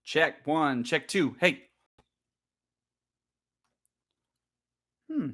Check one, check two. Hey. Hmm.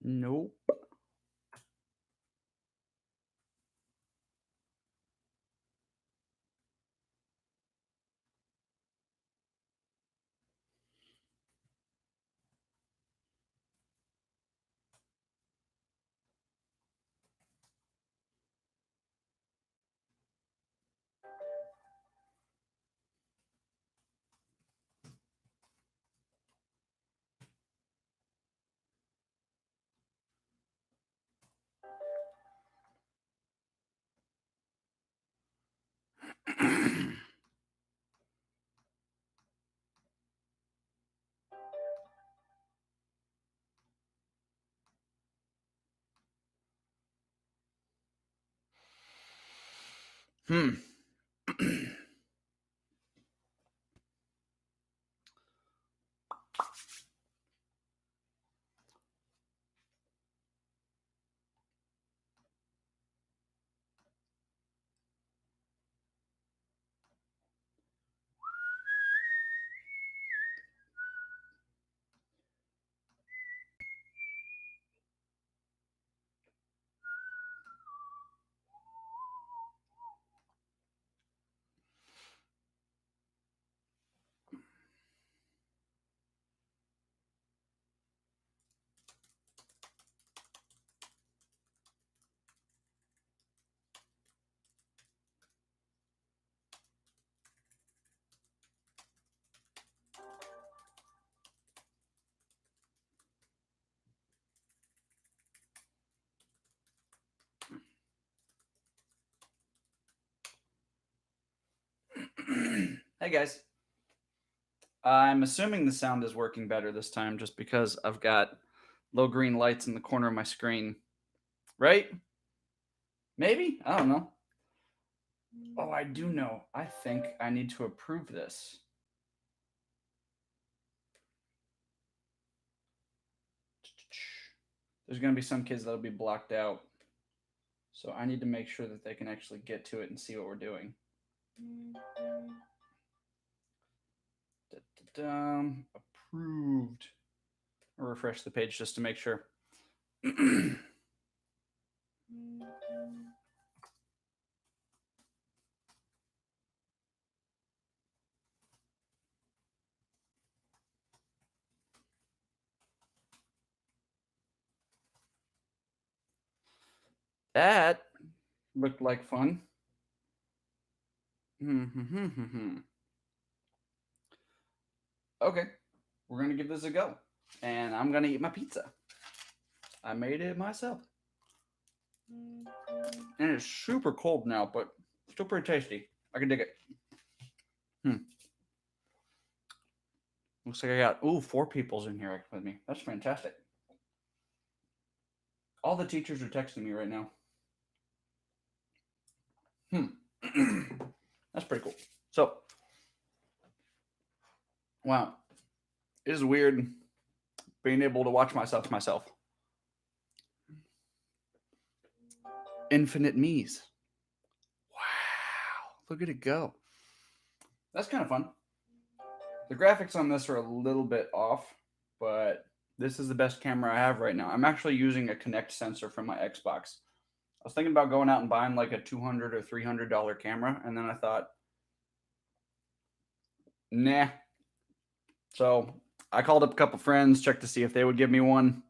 Nope. Hmm. Hey guys. I'm assuming the sound is working better this time just because I've got little green lights in the corner of my screen. Right? Maybe? I don't know. Oh, I do know. I think I need to approve this. There's going to be some kids that'll be blocked out. So I need to make sure that they can actually get to it and see what we're doing. Approved. I'll refresh the page just to make sure. That looked like fun. Okay, we're gonna give this a go, and I'm gonna eat my pizza. I made it myself, and it's super cold now, but still pretty tasty. I can dig it. Looks like I got 4 people's in here with me. That's fantastic. All the teachers are texting me right now. That's pretty cool. So, wow, it is weird being able to watch myself. Infinite me's. Wow, look at it go. That's kind of fun. The graphics on this are a little bit off, but This is the best camera I have right now. I'm actually using a Kinect sensor from my Xbox. I was thinking about going out and buying like a $200 or $300 camera, and then I thought, nah. So I called up a couple friends, checked to see if they would give me one.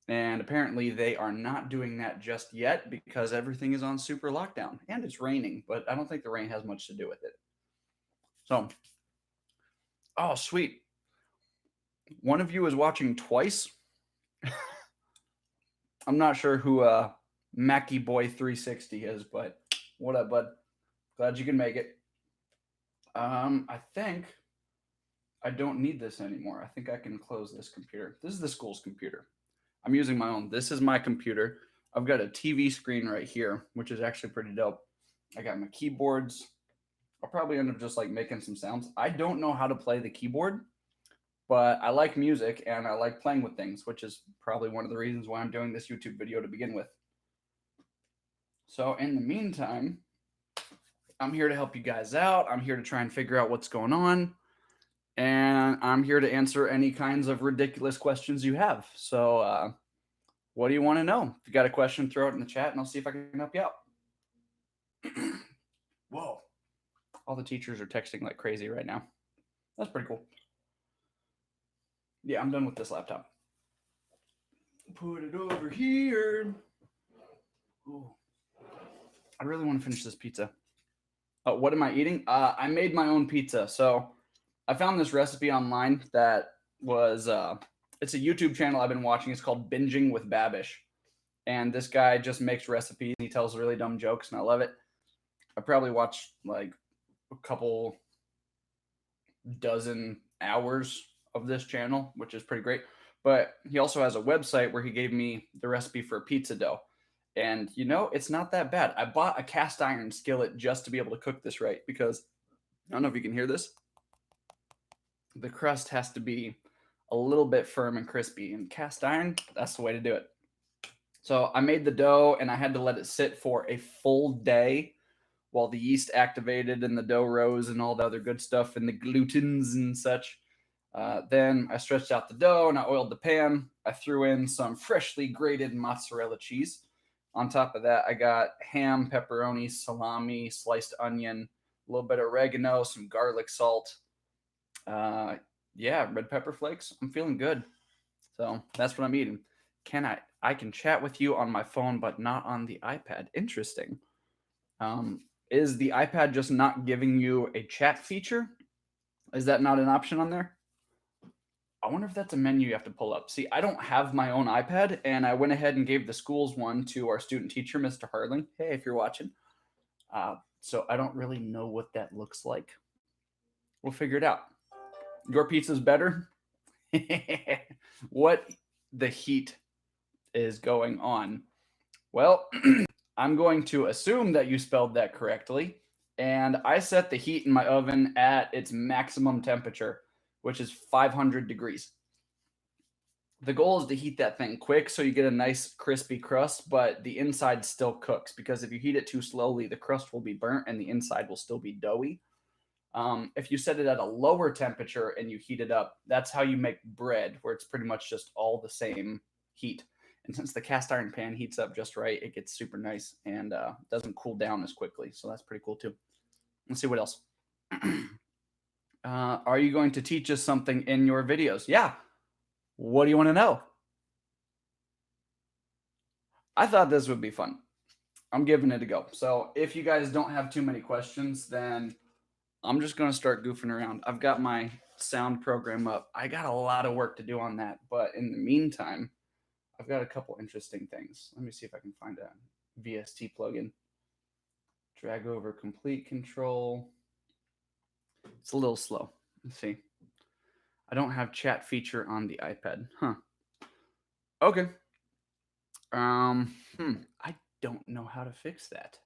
And apparently they are not doing that just yet because everything is on super lockdown and it's raining, but I don't think the rain has much to do with it. So, oh, sweet. One of you is watching twice. I'm not sure who Mackie Boy 360 is, but what up, bud? Glad you can make it. I think I don't need this anymore. I think I can close this computer. This is the school's computer. I'm using my own. This is my computer. I've got a TV screen right here, which is actually pretty dope. I got my keyboards. I'll probably end up just like making some sounds. I don't know how to play the keyboard, but I like music and I like playing with things, which is probably one of the reasons why I'm doing this YouTube video to begin with. So, in the meantime, I'm here to help you guys out. I'm here to try and figure out what's going on. And I'm here to answer any kinds of ridiculous questions you have. So, what do you want to know? If you got a question, throw it in the chat and I'll see if I can help you out. Whoa. All the teachers are texting like crazy right now. That's pretty cool. Yeah, I'm done with this laptop. Put it over here. Ooh. I really want to finish this pizza. Oh, what am I eating? I made my own pizza. So I found this recipe online that was it's a YouTube channel I've been watching. It's called Binging with Babish. And this guy just makes recipes. He tells really dumb jokes, and I love it. I probably watched like a couple dozen hours of this channel, which is pretty great. But he also has a website where he gave me the recipe for pizza dough. And you know, it's not that bad. I bought a cast iron skillet just to be able to cook this right because I don't know if you can hear this. The crust has to be a little bit firm and crispy, and cast iron, that's the way to do it. So I made the dough and I had to let it sit for a full day while the yeast activated and the dough rose and all the other good stuff and the glutens and such. Then I stretched out the dough and I oiled the pan. I threw in some freshly grated mozzarella cheese. On top of that, I got ham, pepperoni, salami, sliced onion, a little bit of oregano, some garlic salt. Yeah, red pepper flakes. I'm feeling good. So that's what I'm eating. I can chat with you on my phone, but not on the iPad. Interesting. Is the iPad just not giving you a chat feature? Is that not an option on there? I wonder if that's a menu you have to pull up. See, I don't have my own iPad, and I went ahead and gave the school's one to our student teacher, Mr. Harling. Hey, if you're watching. So I don't really know what that looks like. We'll figure it out. Your pizza's better? What the heat is going on? Well, I'm going to assume that you spelled that correctly. And I set the heat in my oven at its maximum temperature, which is 500 degrees. The goal is to heat that thing quick so you get a nice crispy crust, but the inside still cooks because if you heat it too slowly, the crust will be burnt and the inside will still be doughy. If you set it at a lower temperature and you heat it up, that's how you make bread, where it's pretty much just all the same heat. And since the cast iron pan heats up just right, it gets super nice and doesn't cool down as quickly. So that's pretty cool too. Let's see what else. Are you going to teach us something in your videos? Yeah. What do you want to know? I thought this would be fun. I'm giving it a go. So if you guys don't have too many questions, then I'm just going to start goofing around. I've got my sound program up. I got a lot of work to do on that. But in the meantime, I've got a couple interesting things. Let me see if I can find a VST plugin. Drag over complete control. It's a little slow. Let's see. I don't have chat feature on the iPad. Huh. Okay. I don't know how to fix that.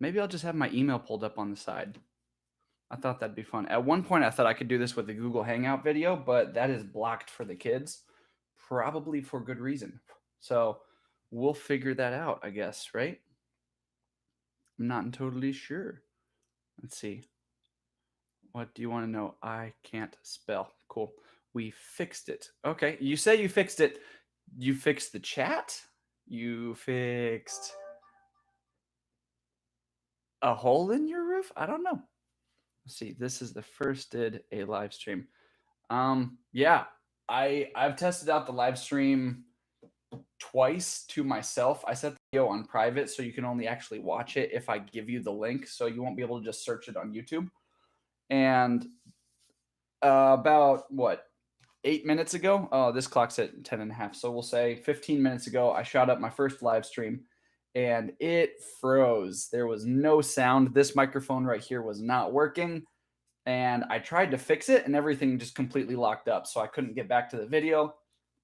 Maybe I'll just have my email pulled up on the side. I thought that'd be fun. At one point, I thought I could do this with the Google Hangout video, but that is blocked for the kids, probably for good reason. So we'll figure that out, I guess, right? I'm not totally sure. Let's see. What do you want to know? I can't spell. Cool. We fixed it. Okay. You say you fixed it. You fixed the chat? You fixed a hole in your roof? I don't know. Let's see. This is the first did a live stream. Yeah. I've tested out the live stream twice to myself. I set the video on private so you can only actually watch it if I give you the link, so you won't be able to just search it on YouTube. And about what 8 minutes ago, oh, this clock's at 10 and a half, so we'll say 15 minutes ago, I shot up my first live stream and it froze. There was no sound. This microphone right here was not working, and I tried to fix it and everything just completely locked up, so I couldn't get back to the video.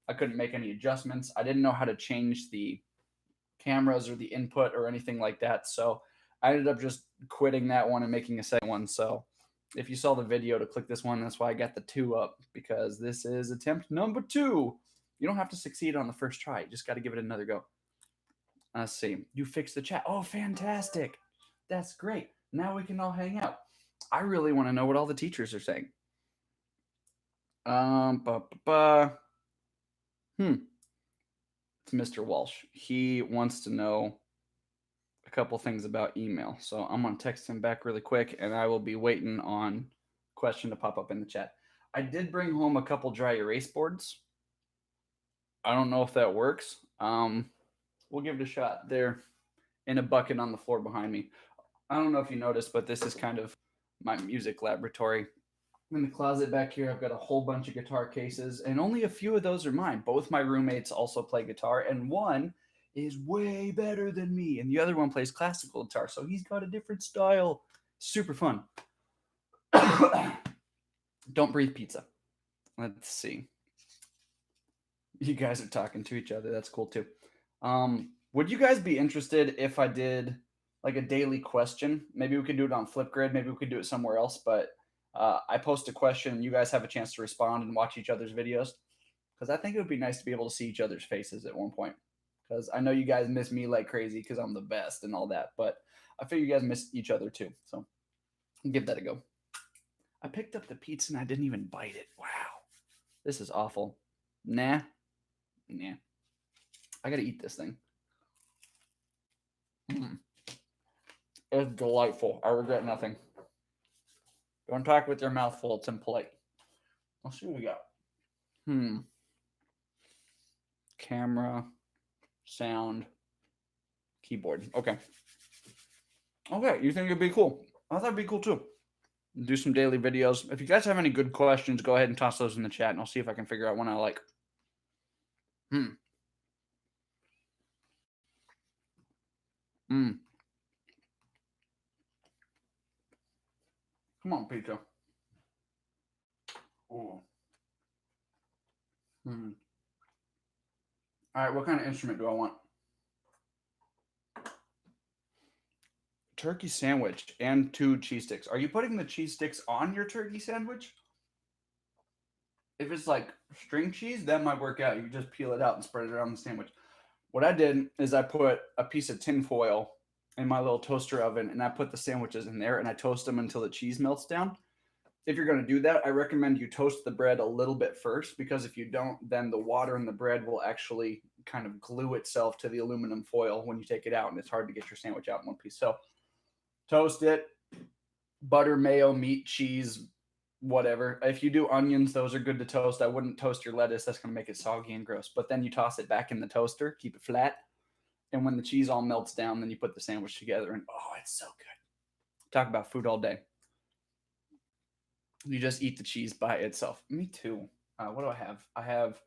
I couldn't make any adjustments. I didn't know how to change the cameras or the input or anything like that. So I ended up just quitting that one and making a second one. So if you saw the video to click this one, that's why I got the 2 up, because this is attempt number 2. You don't have to succeed on the first try. You just got to give it another go. Let's see. You fixed the chat. Oh, fantastic. That's great. Now we can all hang out. I really want to know what all the teachers are saying. It's Mr. Walsh. He wants to know a couple things about email. So I'm going to text him back really quick, and I will be waiting on question to pop up in the chat. I did bring home a couple dry erase boards. I don't know if that works. We'll give it a shot. They're in a bucket on the floor behind me. I don't know if you noticed, but this is kind of my music laboratory. In the closet back here, I've got a whole bunch of guitar cases, and only a few of those are mine. Both my roommates also play guitar, and one is way better than me, and the other one plays classical guitar, so he's got a different style. Super fun. Don't breathe pizza. Let's see. You guys are talking to each other. That's cool too. Would you guys be interested if I did like a daily question? Maybe we could do it on Flipgrid. Maybe we could do it somewhere else, but I post a question and you guys have a chance to respond and watch each other's videos, because I think it would be nice to be able to see each other's faces at one point, because I know you guys miss me like crazy because I'm the best and all that, but I figure you guys miss each other too, so give that a go. I picked up the pizza and I didn't even bite it. Wow, this is awful. Nah. I gotta eat this thing. It's delightful. I regret nothing. Don't talk with your mouth full. It's impolite. Let's see what we got. Camera, sound, keyboard. Okay. You think it'd be cool? I thought it'd be cool too. Do some daily videos. If you guys have any good questions, go ahead and toss those in the chat, and I'll see if I can figure out one I like. Come on, pizza. Ooh. All right, what kind of instrument do I want? Turkey sandwich and 2 cheese sticks. Are you putting the cheese sticks on your turkey sandwich? If it's like string cheese, that might work out. You just peel it out and spread it on the sandwich. What I did is I put a piece of tin foil in my little toaster oven, and I put the sandwiches in there, and I toast them until the cheese melts down. If you're going to do that, I recommend you toast the bread a little bit first, because if you don't, then the water in the bread will actually kind of glue itself to the aluminum foil when you take it out, and it's hard to get your sandwich out in one piece. So toast it, butter, mayo, meat, cheese, whatever. If you do onions, those are good to toast. I wouldn't toast your lettuce. That's going to make it soggy and gross. But then you toss it back in the toaster, keep it flat. And when the cheese all melts down, then you put the sandwich together, and oh, it's so good. Talk about food all day. You just eat the cheese by itself. Me too. What do I have? I have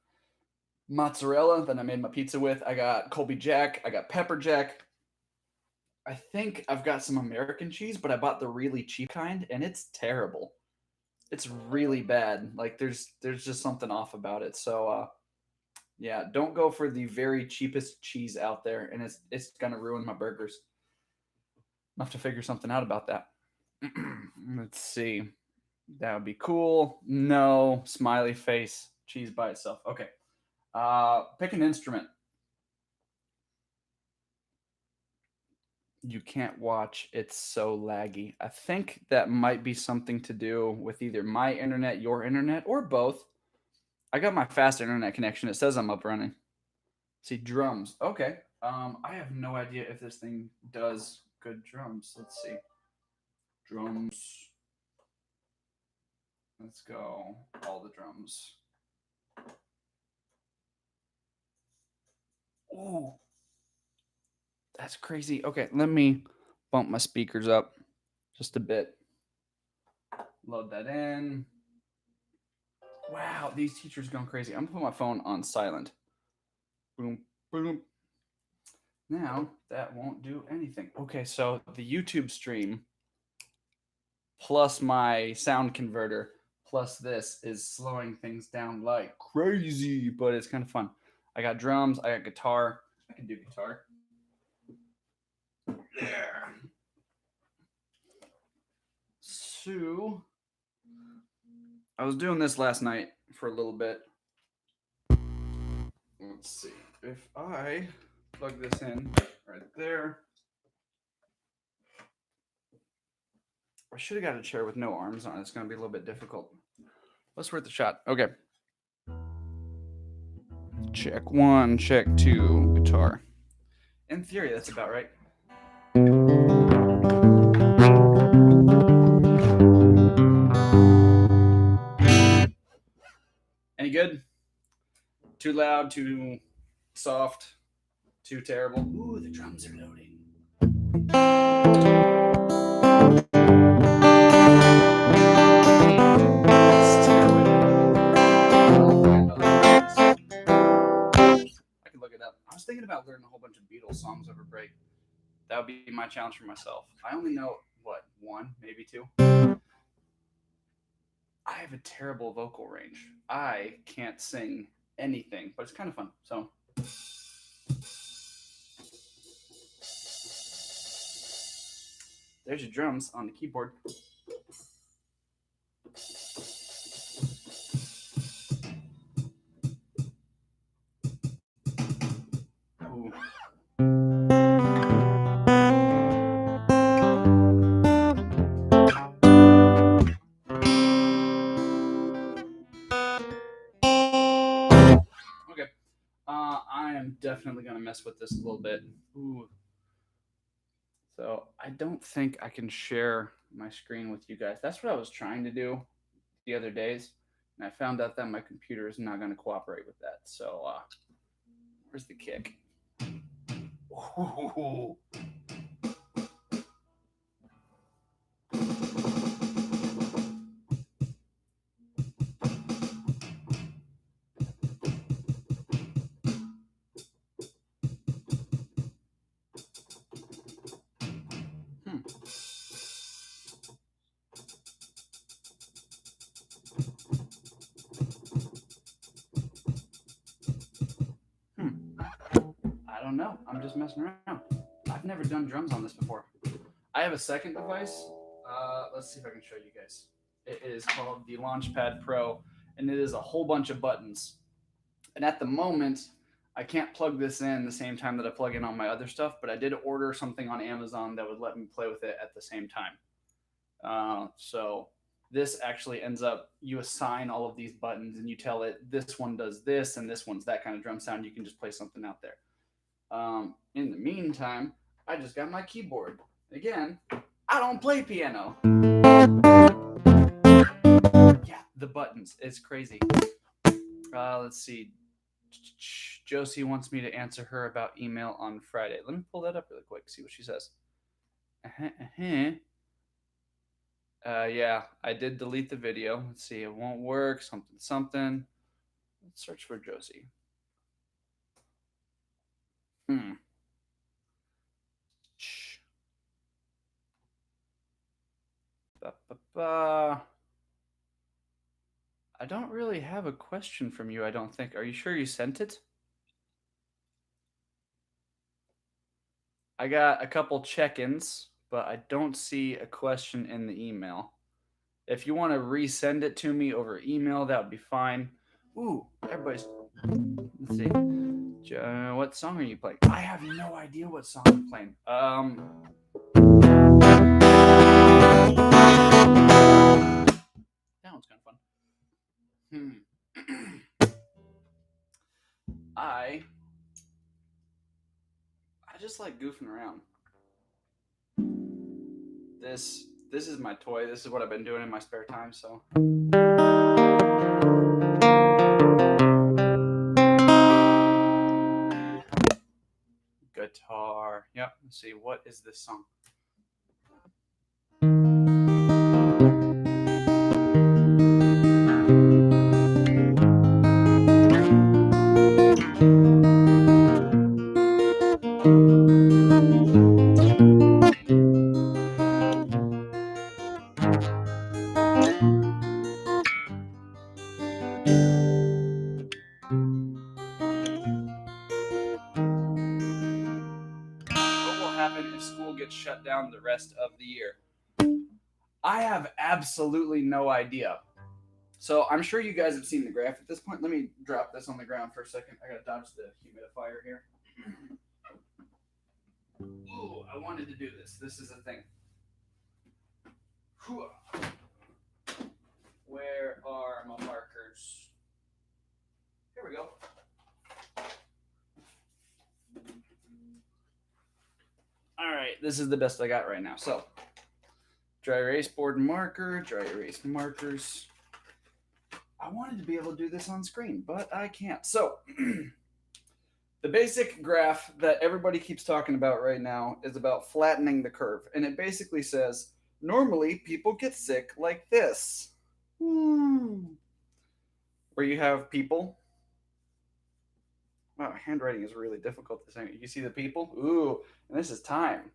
mozzarella that I made my pizza with. I got Colby Jack. I got pepper jack. I think I've got some American cheese, but I bought the really cheap kind, and it's terrible. It's really bad. Like there's just something off about it. So yeah, don't go for the very cheapest cheese out there, and it's gonna ruin my burgers. I'll have to figure something out about that. Let's see. That would be cool. No, smiley face, cheese by itself. Okay. Pick an instrument. You can't watch. It's so laggy. I think that might be something to do with either my internet, your internet, or both. I got my fast internet connection. It says I'm up running. See, drums. Okay. I have no idea if this thing does good drums. Let's see. Drums. Let's go. All the drums. Ooh. That's crazy. Okay, let me bump my speakers up just a bit. Load that in. Wow, these teachers going crazy. I'm gonna put my phone on silent. Boom, boom. Now that won't do anything. Okay, so the YouTube stream plus my sound converter plus this is slowing things down like crazy, but it's kind of fun. I got drums, I got guitar. I can do guitar. There. So I was doing this last night for a little bit. Let's see. If I plug this in right there. I should have got a chair with no arms on it. It's going to be a little bit difficult. Let's worth a shot. Okay. Check 1, check 2, guitar. In theory, that's about right. Any good? Too loud, too soft, too terrible? Ooh, the drums are loading. I can look it up. I was thinking about learning a whole bunch of Beatles songs over break. That would be my challenge for myself. I only know, what, 1, maybe 2? I have a terrible vocal range. I can't sing anything, but it's kind of fun. So there's your drums on the keyboard. Ooh. Okay. I am definitely going to mess with this a little bit. Ooh. So I don't think I can share my screen with you guys. That's what I was trying to do the other days, and I found out that my computer is not going to cooperate with that. So where's the kick? Ooh. I don't know. I'm just messing around. I've never done drums on this before. I have a second device. Let's see if I can show you guys. It is called the Launchpad Pro, and it is a whole bunch of buttons. And at the moment, I can't plug this in the same time that I plug in all my other stuff, but I did order something on Amazon that would let me play with it at the same time. So this actually ends up, you assign all of these buttons and you tell it this one does this and this one's that kind of drum sound. You can just play something out there. In the meantime, I just got my keyboard. Again, I don't play piano. Yeah, the buttons. It's crazy. Let's see. Josie wants me to answer her about email on Friday. Let me pull that up really quick, see what she says. Yeah, I did delete the video. Let's see, it won't work. Something. Let's search for Josie. I don't really have a question from you, I don't think. Are you sure you sent it? I got a couple check-ins, but I don't see a question in the email. If you want to resend it to me over email, that would be fine. Ooh, everybody's. Let's see. What song are you playing? I have no idea what song I'm playing. That one's kind of fun. I just like goofing around. This is my toy. This is what I've been doing in my spare time. So guitar. Yep. Let's see. What is this song? What will happen if school gets shut down the rest of the year? I have absolutely no idea. So I'm sure you guys have seen the graph at this point. Let me drop this on the ground for a second. I gotta dodge the humidifier here. Ooh, I wanted to do this. This is a thing. Where are my markers? Here we go. All right, this is the best I got right now. So, dry erase board marker, dry erase markers. I wanted to be able to do this on screen, but I can't. So, the basic graph that everybody keeps talking about right now is about flattening the curve. And it basically says, normally people get sick like this. Where you have people. Wow, handwriting is really difficult to say. You see the people? Ooh, and this is time.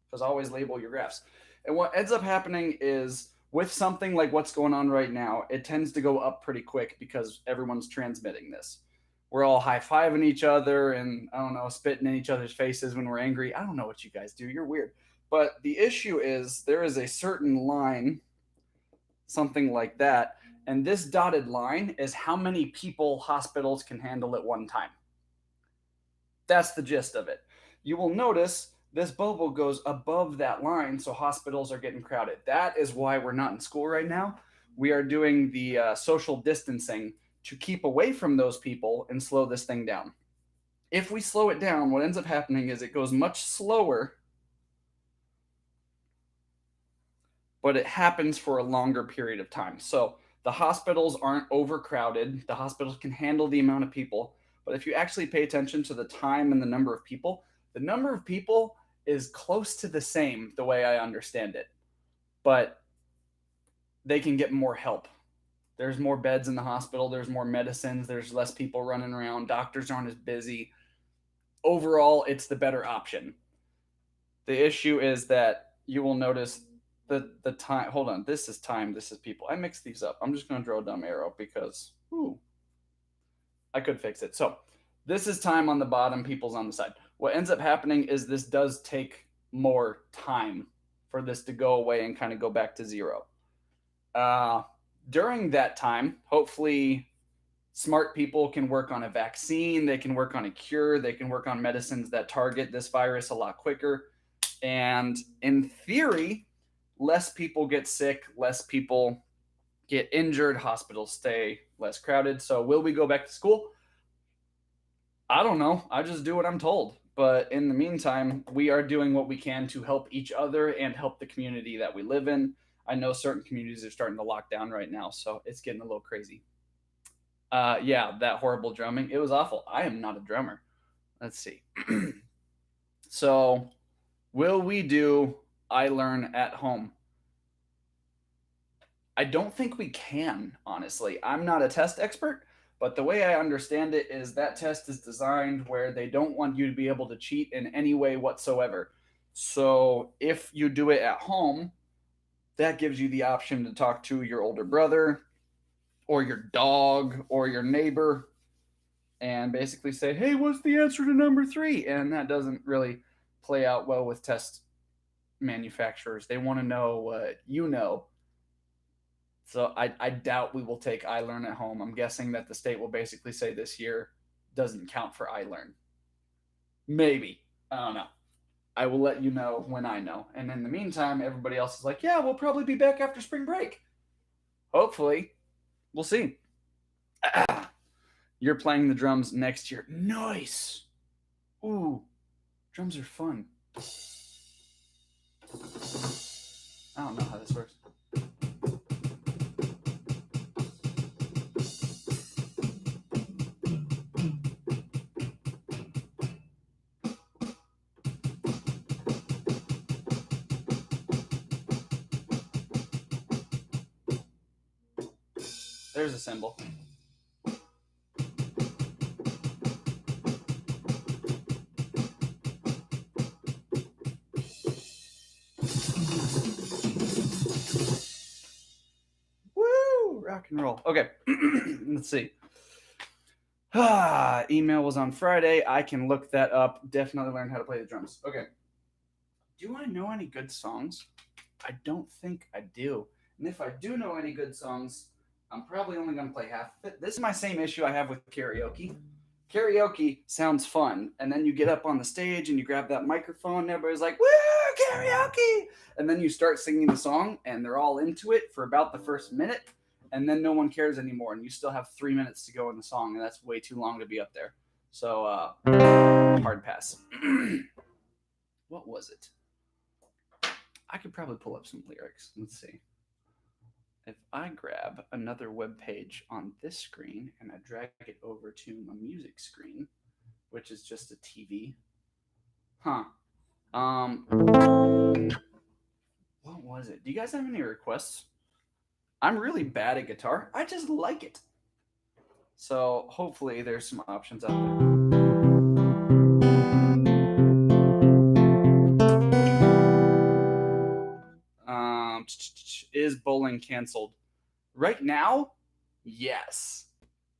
Because always label your graphs. And what ends up happening is with something like what's going on right now, it tends to go up pretty quick because everyone's transmitting this. We're all high-fiving each other and, I don't know, spitting in each other's faces when we're angry. I don't know what you guys do. You're weird. But the issue is there is a certain line, something like that, and this dotted line is how many people hospitals can handle at one time. That's the gist of it. You will notice this bubble goes above that line, so hospitals are getting crowded. That is why we're not in school right now. We are doing the social distancing to keep away from those people and slow this thing down. If we slow it down, what ends up happening is it goes much slower, but it happens for a longer period of time. So the hospitals aren't overcrowded. The hospitals can handle the amount of people. But if you actually pay attention to the time and the number of people is close to the same the way I understand it. But they can get more help. There's more beds in the hospital. There's more medicines. There's less people running around. Doctors aren't as busy. Overall, it's the better option. The issue is that you will notice the time. Hold on. This is time. This is people. I mixed these up. I'm just going to draw a dumb arrow because I could fix it. So this is time on the bottom. People's on the side. What ends up happening is this does take more time for this to go away and kind of go back to zero. During that time, hopefully smart people can work on a vaccine, they can work on a cure, they can work on medicines that target this virus a lot quicker. And in theory, less people get sick, less people get injured, hospitals stay less crowded. So will we go back to school? I don't know. I just do what I'm told. But in the meantime, we are doing what we can to help each other and help the community that we live in. I know certain communities are starting to lock down right now, so it's getting a little crazy. Yeah, that horrible drumming. It was awful. I am not a drummer. Let's see. So, will we do iLearn at home? I don't think we can, honestly. I'm not a test expert, but the way I understand it is that test is designed where they don't want you to be able to cheat in any way whatsoever. So, if you do it at home, that gives you the option to talk to your older brother or your dog or your neighbor and basically say, hey, what's the answer to number 3? And that doesn't really play out well with test manufacturers. They want to know what you know. So I doubt we will take iLearn at home. I'm guessing that the state will basically say this year doesn't count for iLearn. Maybe. I don't know. I will let you know when I know. And in the meantime, everybody else is like, yeah, we'll probably be back after spring break. Hopefully. We'll see. You're playing the drums next year. Nice. Ooh, drums are fun. I don't know how this works. There's a cymbal. Woo! Rock and roll. Okay, let's see. Email was on Friday. I can look that up. Definitely learn how to play the drums. Okay. Do I know any good songs? I don't think I do. And if I do know any good songs, I'm probably only going to play half of it. This is my same issue I have with karaoke. Karaoke sounds fun, and then you get up on the stage and you grab that microphone, and everybody's like, "Woo, karaoke!" And then you start singing the song, and they're all into it for about the first minute, and then no one cares anymore, and you still have 3 minutes to go in the song, and that's way too long to be up there. So, hard pass. What was it? I could probably pull up some lyrics. Let's see. If I grab another web page on this screen and I drag it over to my music screen, which is just a TV, huh? What was it? Do you guys have any requests? I'm really bad at guitar. I just like it. So hopefully there's some options out there. Is bowling canceled? Right now, yes.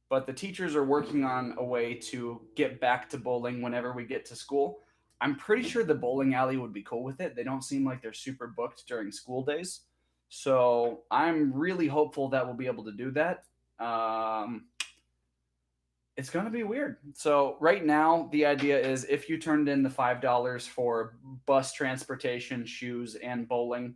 But the teachers are working on a way to get back to bowling whenever we get to school. I'm pretty sure the bowling alley would be cool with it. They don't seem like they're super booked during school days. So I'm really hopeful that we'll be able to do that. It's going to be weird. So right now, the idea is if you turned in the $5 for bus transportation, shoes, and bowling,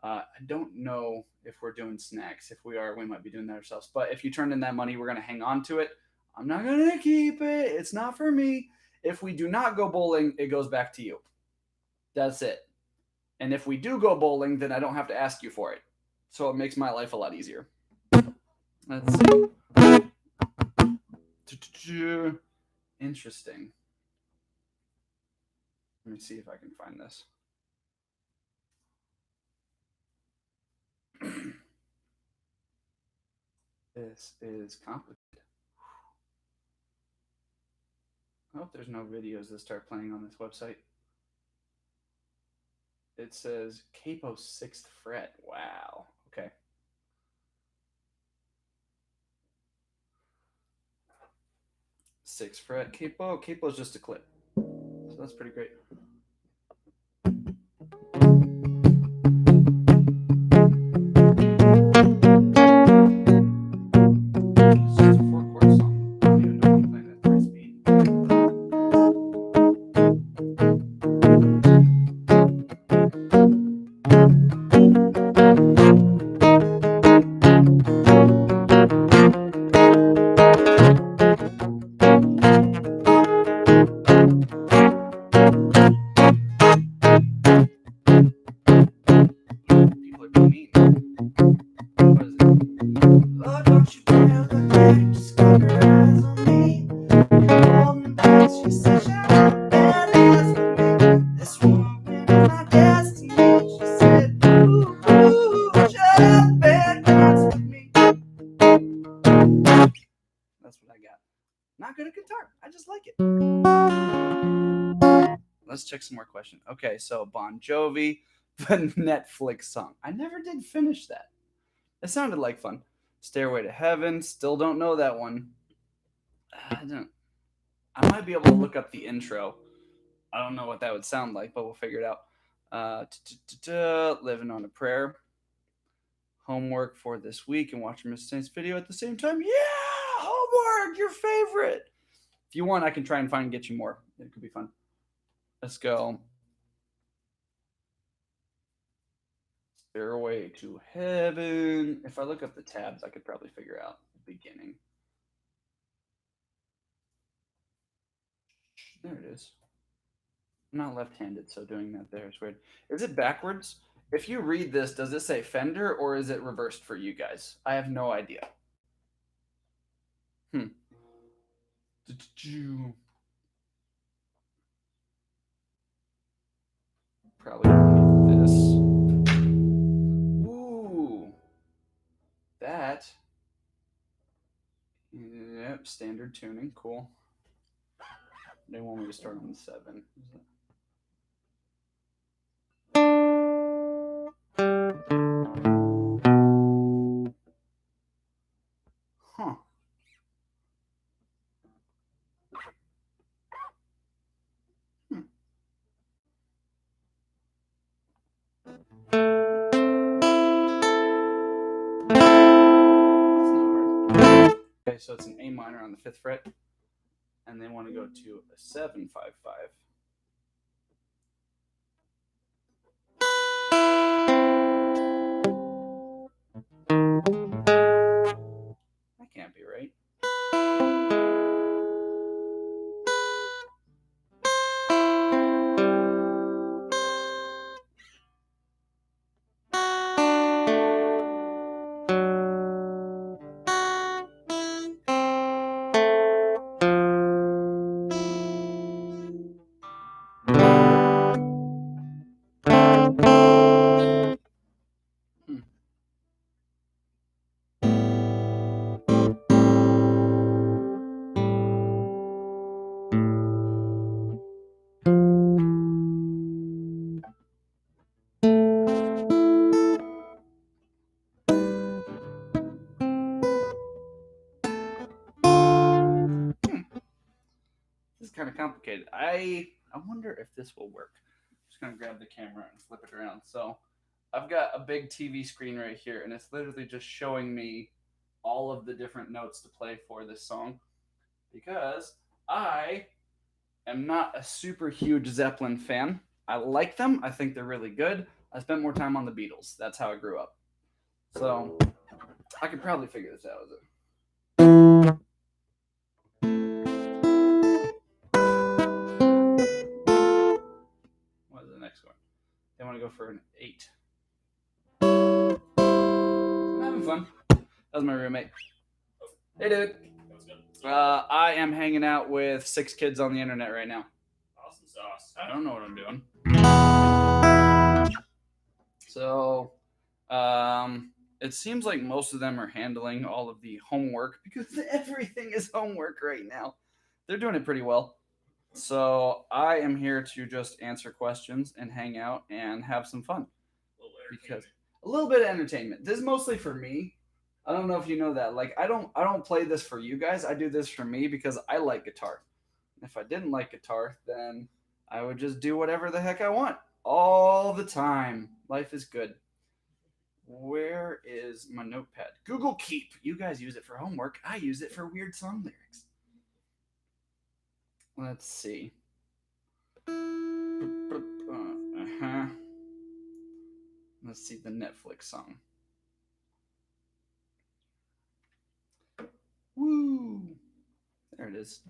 I don't know if we're doing snacks. If we are, we might be doing that ourselves. But if you turn in that money, we're going to hang on to it. I'm not going to keep it. It's not for me. If we do not go bowling, it goes back to you. That's it. And if we do go bowling, then I don't have to ask you for it. So it makes my life a lot easier. Let's see. Interesting. Let me see if I can find this. This is complicated. I hope there's no videos that start playing on this website. It says capo 6th fret. Wow. Okay. Sixth fret capo. Capo is just a clip. So that's pretty great. It's just a 4-chord song. I don't even know I'm playing at 3 speed. People are being mean. What is it? Oh, don't you dare look back, just keep your eyes on me. You're holding back, she said, shut up and answer me. This won't be my destiny. She said, ooh, ooh, shut up and dance with me. That's what I got. Not good at guitar. I just like it. Let's check some more questions. Okay, so Bon Jovi, the Netflix song. I never did finish that. It sounded like fun. Stairway to Heaven. Still don't know that one. I don't. I might be able to look up the intro. I don't know what that would sound like, but we'll figure it out. Living on a Prayer. Homework for this week and watching Mr. Saint's video at the same time. Yeah, homework, your favorite. If you want, I can try and find and get you more. It could be fun. Let's go. Stairway to Heaven. If I look up the tabs, I could probably figure out the beginning. There it is. I'm not left-handed, so doing that there is weird. Is it backwards? If you read this, does it say Fender or is it reversed for you guys? I have no idea. Hmm. Probably need this. Ooh. That. Yep, standard tuning. Cool. They want me to start on the 7. Huh. Hmm. Okay, so it's an A minor on the 5th fret, and they want to go to a 7-5-5. That can't be right. Hmm. This is kind of complicated. I wonder if this will work. I'm just gonna grab the camera and flip it around. So I've got a big TV screen right here, and it's literally just showing me all of the different notes to play for this song because I am not a super huge Zeppelin fan. I like them. I think they're really good. I spent more time on the Beatles. That's how I grew up. So I could probably figure this out. What is the next one? They want to go for an 8. I'm having fun. That was my roommate. Hey, dude. I am hanging out with 6 kids on the internet right now. Awesome sauce. I don't know what I'm doing. So, it seems like most of them are handling all of the homework because everything is homework right now. They're doing it pretty well. So, I am here to just answer questions and hang out and have some fun. Because a little bit of entertainment. This is mostly for me. I don't know if you know that. Like I don't play this for you guys. I do this for me because I like guitar. If I didn't like guitar, then I would just do whatever the heck I want all the time. Life is good. Where is my notepad? Google Keep. You guys use it for homework. I use it for weird song lyrics. Let's see. Let's see the Netflix song. Woo! There it is.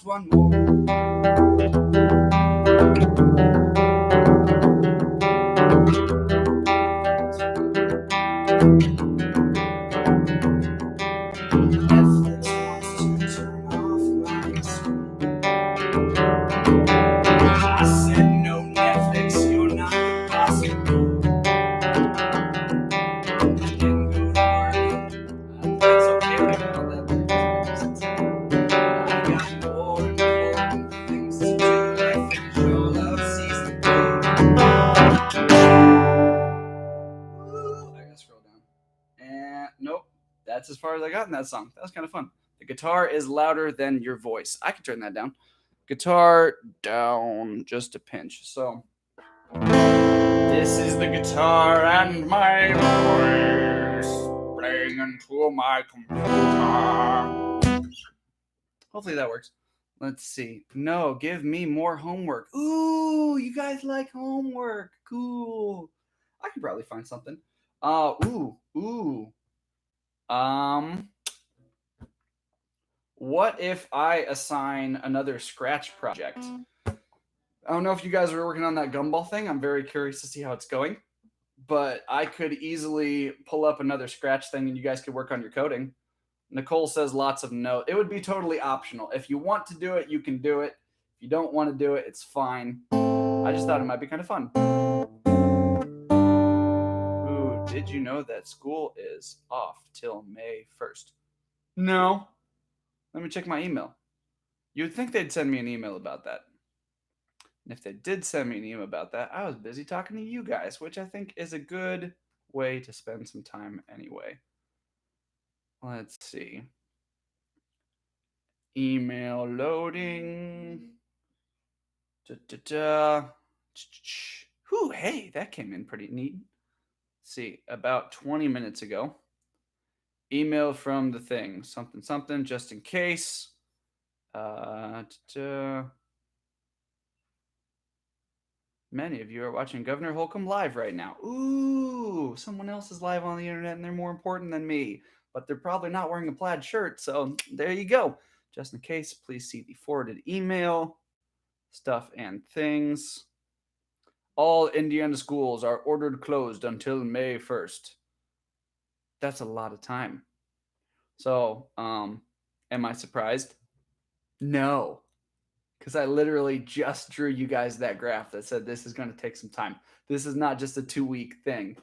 just one more. Netflix wants to turn off my screen. I said no, Netflix, you're not the boss of me. I didn't go to work. That's okay, I got all that work. I've got more important things to do, like finish all of season 3. Woo, I gotta scroll down. And nope, that's as far as I got in that song. That was kind of fun. The guitar is louder than your voice. I can turn that down. Guitar down just a pinch. So this is the guitar and my voice playing into my computer. Hopefully that works. Let's see. No, give me more homework. Ooh, you guys like homework. Cool. I could probably find something. Ooh. What if I assign another Scratch project? I don't know if you guys are working on that gumball thing. I'm very curious to see how it's going. But I could easily pull up another Scratch thing and you guys could work on your coding. Nicole says lots of no. It would be totally optional. If you want to do it, you can do it. If you don't want to do it, it's fine. I just thought it might be kind of fun. Ooh, did you know that school is off till May 1st? No. Let me check my email. You'd think they'd send me an email about that. And if they did send me an email about that, I was busy talking to you guys, which I think is a good way to spend some time anyway. Let's see. Email loading. Whew, hey, that came in pretty neat. Let's see, about 20 minutes ago. Email from the thing. Something, just in case. Many of you are watching Governor Holcomb live right now. Ooh, someone else is live on the internet and they're more important than me. But they're probably not wearing a plaid shirt, so there you go. Just in case, please see the forwarded email. Stuff and things. All Indiana schools are ordered closed until May 1st. That's a lot of time. So, am I surprised? No. Because I literally just drew you guys that graph that said this is going to take some time. This is not just a 2-week thing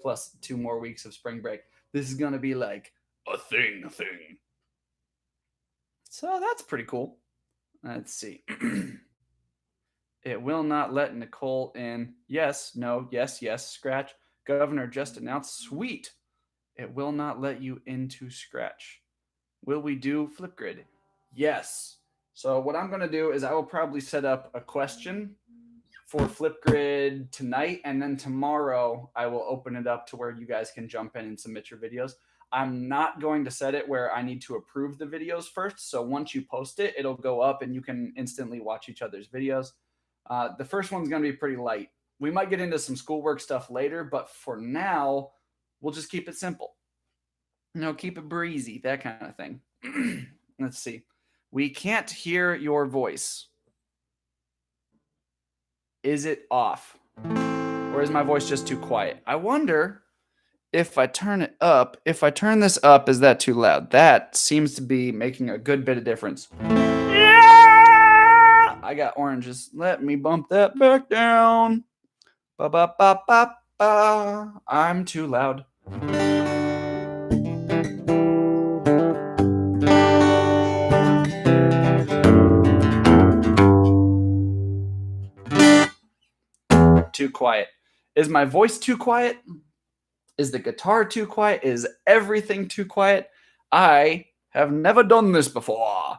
plus 2 more weeks of spring break. This is going to be like a thing. So that's pretty cool. Let's see. It will not let Nicole in. Yes, no, yes, Scratch. Governor just announced. Sweet. It will not let you into Scratch. Will we do Flipgrid? Yes. So what I'm going to do is I will probably set up a question for Flipgrid tonight, and then tomorrow I will open it up to where you guys can jump in and submit your videos. I'm not going to set it where I need to approve the videos first. So once you post it, it'll go up and you can instantly watch each other's videos. The first one's going to be pretty light. We might get into some schoolwork stuff later, but for now, we'll just keep it simple. Keep it breezy, that kind of thing. Let's see. We can't hear your voice. Is it off? Or is my voice just too quiet? I wonder if I turn it up. If I turn this up, is that too loud? That seems to be making a good bit of difference. Yeah! I got oranges. Let me bump that back down. Ba ba ba ba ba. I'm too loud. Too quiet. Is my voice too quiet? Is the guitar too quiet? Is everything too quiet? I have never done this before.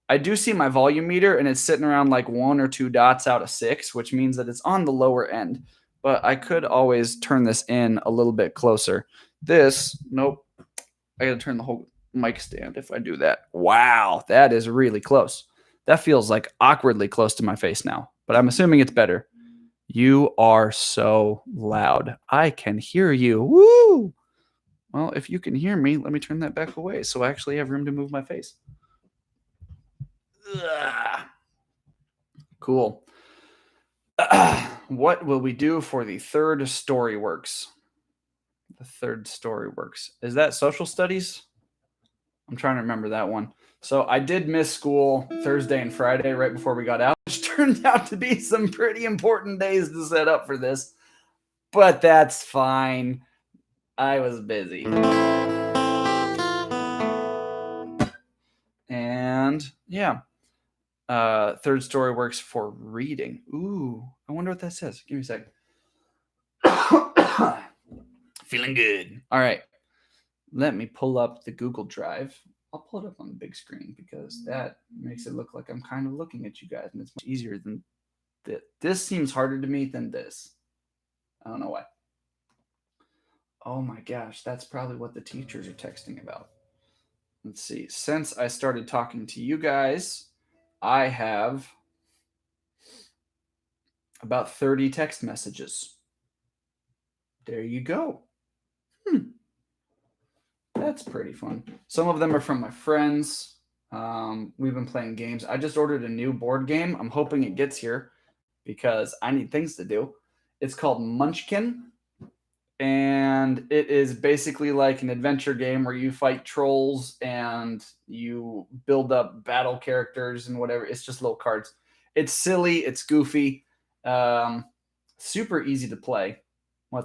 I do see my volume meter and it's sitting around like 1 or 2 dots out of 6, which means that it's on the lower end. But I could always turn this in a little bit closer. Nope. I gotta turn the whole mic stand if I do that. Wow, that is really close. That feels like awkwardly close to my face now, but I'm assuming it's better. You are so loud. I can hear you. Woo! Well, if you can hear me, let me turn that back away so I actually have room to move my face. Ugh. Cool. What will we do for the third Storyworks? The third Storyworks. Is that social studies? I'm trying to remember that one. So I did miss school Thursday and Friday right before we got out, which turned out to be some pretty important days to set up for this. But that's fine. I was busy. And yeah. Third Storyworks for reading. Ooh, I wonder what that says. Give me a second. Feeling good. All right. Let me pull up the Google Drive. I'll pull it up on the big screen because that makes it look like I'm kind of looking at you guys, and it's much easier than that. This seems harder to me than this. I don't know why. Oh my gosh, that's probably what the teachers are texting about. Let's see. Since I started talking to you guys, I have about 30 text messages. There you go. That's pretty fun. Some of them are from my friends. We've been playing games. I just ordered a new board game. I'm hoping it gets here because I need things to do. It's called Munchkin, and it is basically like an adventure game where you fight trolls and you build up battle characters and whatever. It's just little cards. It's silly. It's goofy. Super easy to play.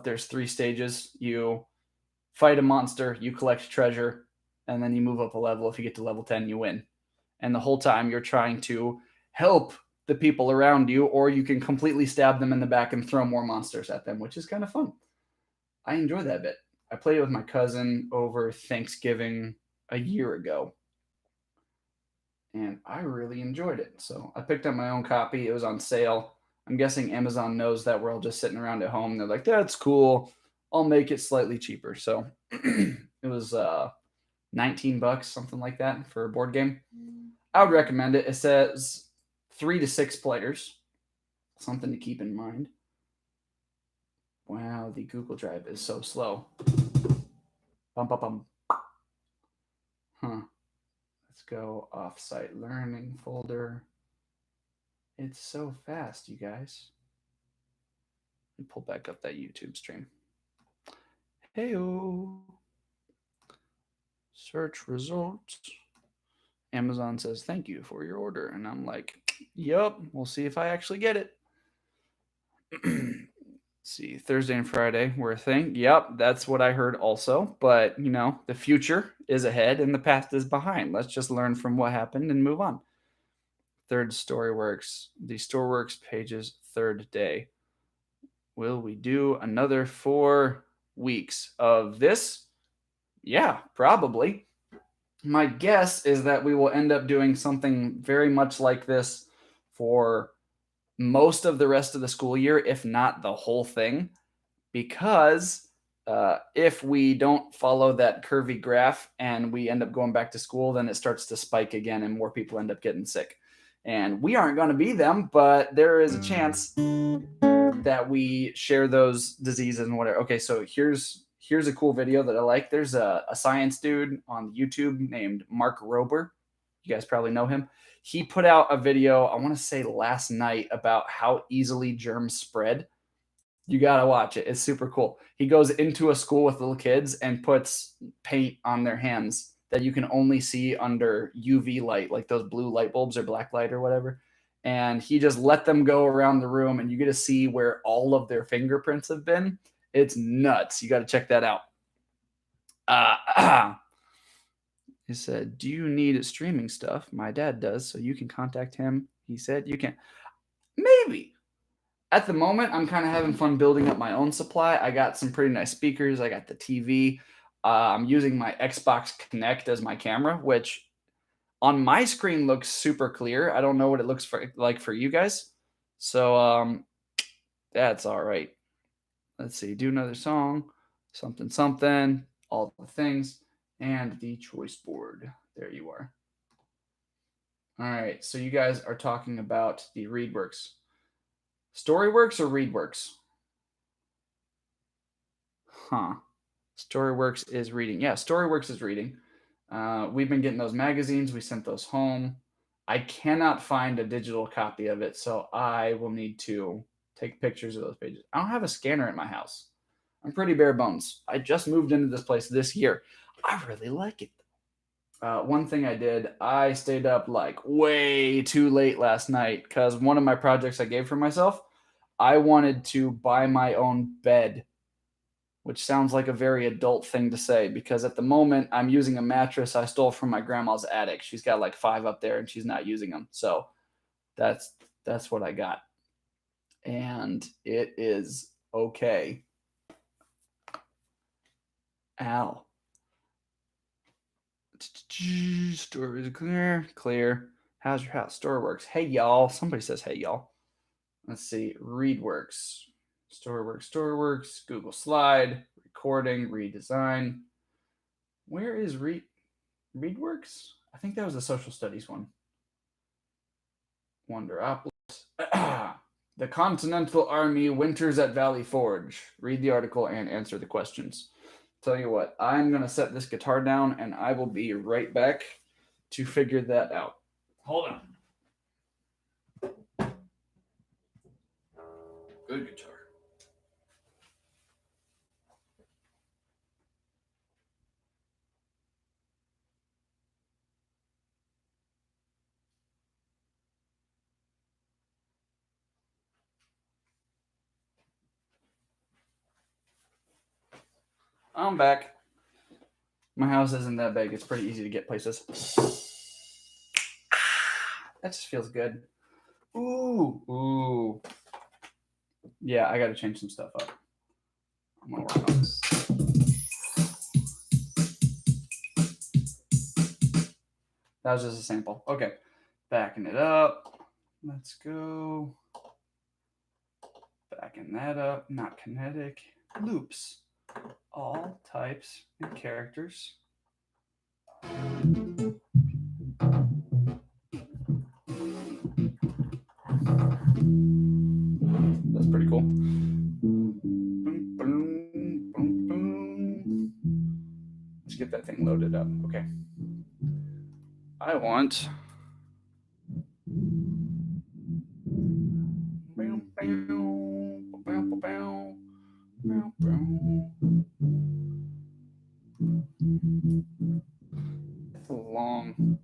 There's 3 stages. You fight a monster, you collect treasure, and then you move up a level. If you get to level 10, you win. And the whole time you're trying to help the people around you, or you can completely stab them in the back and throw more monsters at them, which is kind of fun. I enjoy that bit. I played it with my cousin over Thanksgiving a year ago, and I really enjoyed it. So I picked up my own copy. It was on sale. I'm guessing Amazon knows that we're all just sitting around at home. They're like, that's cool. I'll make it slightly cheaper. So it was $19, something like that, for a board game. I would recommend it. It says 3 to 6 players. Something to keep in mind. Wow, the Google Drive is so slow. Bum, bum, bum. Huh. Let's go off-site learning folder. It's so fast, you guys. Let me pull back up that YouTube stream. Heyo. Search results. Amazon says, thank you for your order. And I'm like, yep, we'll see if I actually get it. See, Thursday and Friday were a thing. Yep, that's what I heard also. But, the future is ahead and the past is behind. Let's just learn from what happened and move on. Third Storyworks. The Storyworks pages, third day. Will we do another 4 weeks of this? Yeah, probably. My guess is that we will end up doing something very much like this for most of the rest of the school year, if not the whole thing, because if we don't follow that curvy graph and we end up going back to school, then it starts to spike again and more people end up getting sick. And we aren't going to be them, but there is a chance that we share those diseases and whatever. Okay, so here's a cool video that I like. There's a science dude on YouTube named Mark Rober. You guys probably know him. He put out a video, I want to say last night, about how easily germs spread. You got to watch it. It's super cool. He goes into a school with little kids and puts paint on their hands that you can only see under UV light, like those blue light bulbs or black light or whatever. And he just let them go around the room, and you get to see where all of their fingerprints have been. It's nuts. You got to check that out. He said, do you need streaming stuff? My dad does, so you can contact him. He said you can. Maybe. At the moment, I'm kind of having fun building up my own supply. I got some pretty nice speakers. I got the TV. I'm using my Xbox Kinect as my camera, which on my screen looks super clear. I don't know what it looks like for you guys. So that's all right. Let's see. Do another song. Something, something. All the things. And the choice board. There you are. All right. So you guys are talking about the ReadWorks. Storyworks or ReadWorks? Huh. Storyworks is reading. Yeah, Storyworks is reading. We've been getting those magazines. We sent those home. I cannot find a digital copy of it, so I will need to take pictures of those pages. I don't have a scanner at my house. I'm pretty bare bones. I just moved into this place this year. I really like it. One thing I did, I stayed up like way too late last night because one of my projects I gave for myself, I wanted to buy my own bed, which sounds like a very adult thing to say because at the moment I'm using a mattress I stole from my grandma's attic. She's got like 5 up there and she's not using them. So that's that's what I got. And it is okay. Ow. Store is clear. Clear. How's your house? Store works. Hey y'all. Somebody says hey y'all. Let's see. Read works. Store works. Store works. Google Slide. Recording. Redesign. Where is ReadWorks? I think that was a social studies one. Wonderopolis. The Continental Army winters at Valley Forge. Read the article and answer the questions. Tell you what, I'm going to set this guitar down and I will be right back to figure that out. Hold on. Good guitar. I'm back. My house isn't that big. It's pretty easy to get places. That just feels good. Ooh. Yeah, I got to change some stuff up. I'm going to work on this. That was just a sample. Okay. Backing it up. Let's go. Backing that up. Not kinetic. Loops. All types and characters. That's pretty cool. Let's get that thing loaded up. Okay. I want. It's long.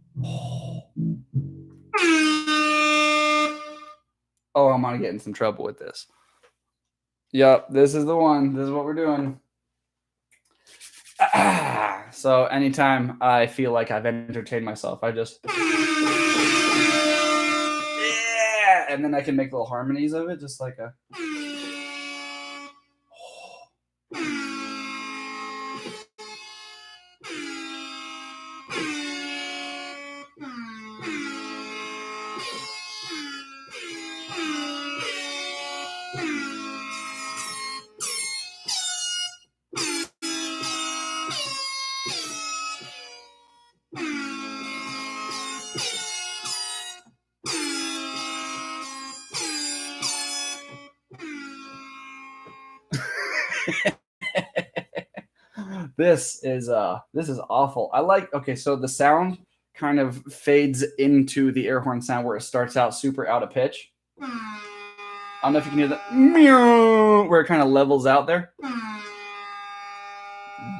Oh, I'm gonna get in some trouble with this. Yep, this is the one. This is what we're doing. So anytime I feel like I've entertained myself, I just yeah, and then I can make little harmonies of it, just like a. This is awful. I like okay, so the sound kind of fades into the air horn sound where it starts out super out of pitch. I don't know if you can hear that meow where it kind of levels out there.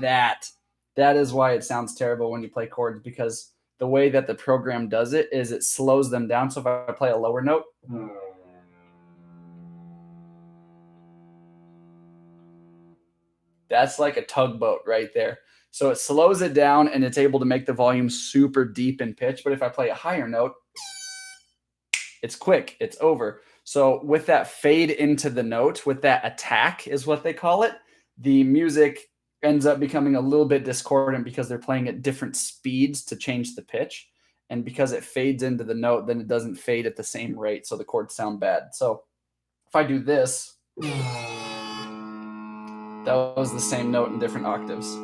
That is why it sounds terrible when you play chords because the way that the program does it is it slows them down. So if I play a lower note, that's like a tugboat right there. So it slows it down and it's able to make the volume super deep in pitch. But if I play a higher note, it's quick, it's over. So with that fade into the note, with that attack is what they call it, the music ends up becoming a little bit discordant because they're playing at different speeds to change the pitch. And because it fades into the note, then it doesn't fade at the same rate. So the chords sound bad. So if I do this, that was the same note in different octaves.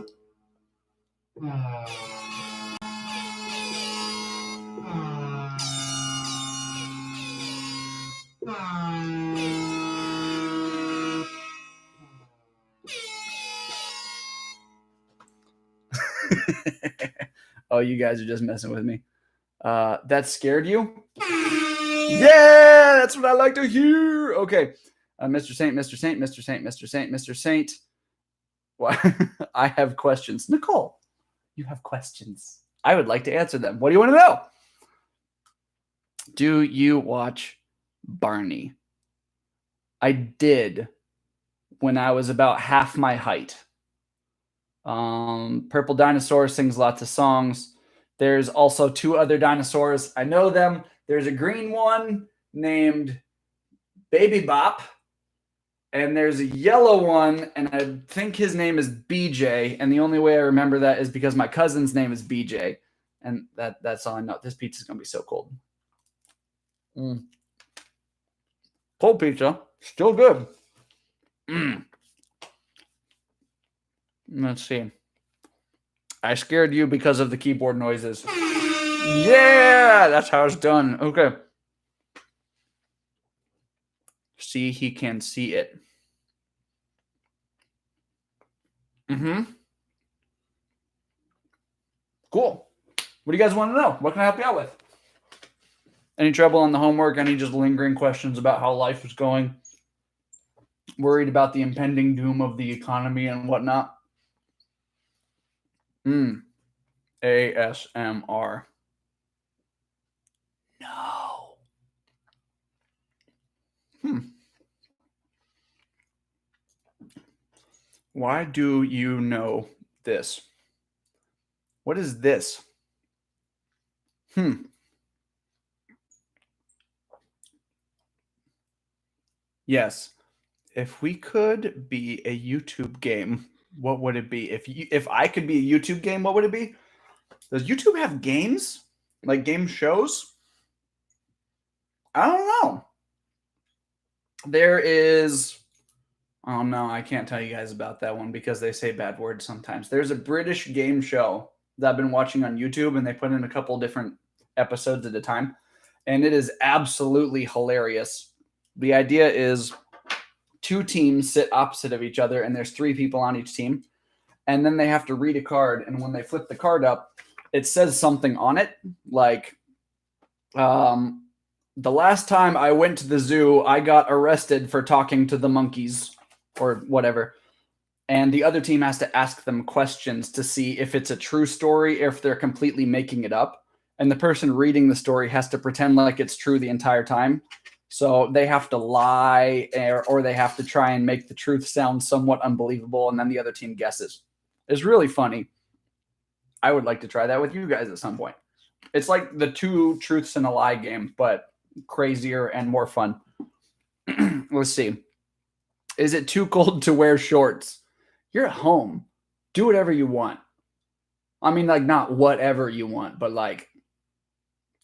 Oh, you guys are just messing with me. That scared you? Yeah, that's what I like to hear. Okay. Mr. Saint, Mr. Saint, Mr. Saint, Mr. Saint, Mr. Saint. Why? I have questions. Nicole, you have questions. I would like to answer them. What do you want to know? Do you watch Barney? I did when I was about half my height. Purple Dinosaur sings lots of songs. There's also two other dinosaurs. I know them. There's a green one named Baby Bop, and there's a yellow one, and I think his name is BJ. And the only way I remember that is because my cousin's name is BJ, and that's all I know. This pizza's gonna be so cold. Cold pizza, still good. Let's see. I scared you because of the keyboard noises. Yeah, that's how it's done. Okay. See, he can see it. Cool. What do you guys want to know? What can I help you out with? Any trouble on the homework? Any just lingering questions about how life is going? Worried about the impending doom of the economy and whatnot? ASMR. No. Why do you know this? What is this? Yes. If we could be a YouTube game, what would it be? If I could be a YouTube game, what would it be? Does YouTube have games? Like game shows? I don't know. There is... Oh, no, I can't tell you guys about that one because they say bad words sometimes. There's a British game show that I've been watching on YouTube, and they put in a couple different episodes at a time, and it is absolutely hilarious. The idea is two teams sit opposite of each other, and there's three people on each team, and then they have to read a card, and when they flip the card up, it says something on it, like, the last time I went to the zoo, I got arrested for talking to the monkeys, or whatever. And the other team has to ask them questions to see if it's a true story or if they're completely making it up. And the person reading the story has to pretend like it's true the entire time. So they have to lie or they have to try and make the truth sound somewhat unbelievable, and then the other team guesses. It's really funny. I would like to try that with you guys at some point. It's like the two truths and a lie game, but crazier and more fun. Let's see. Is it too cold to wear shorts? You're at home. Do whatever you want. I mean, like, not whatever you want, but like,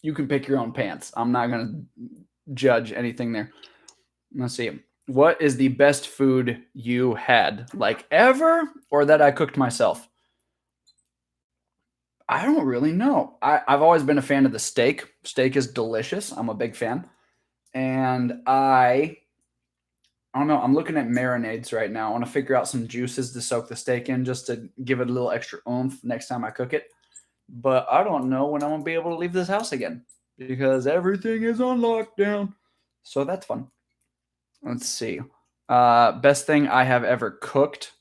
you can pick your own pants. I'm not going to judge anything there. Let's see. What is the best food you had? Like, ever? Or that I cooked myself? I don't really know. I've always been a fan of the steak. Steak is delicious. I'm a big fan. And I don't know. I'm looking at marinades right now. I want to figure out some juices to soak the steak in just to give it a little extra oomph next time I cook it. But I don't know when I'm going to be able to leave this house again because everything is on lockdown. So that's fun. Let's see. Best thing I have ever cooked.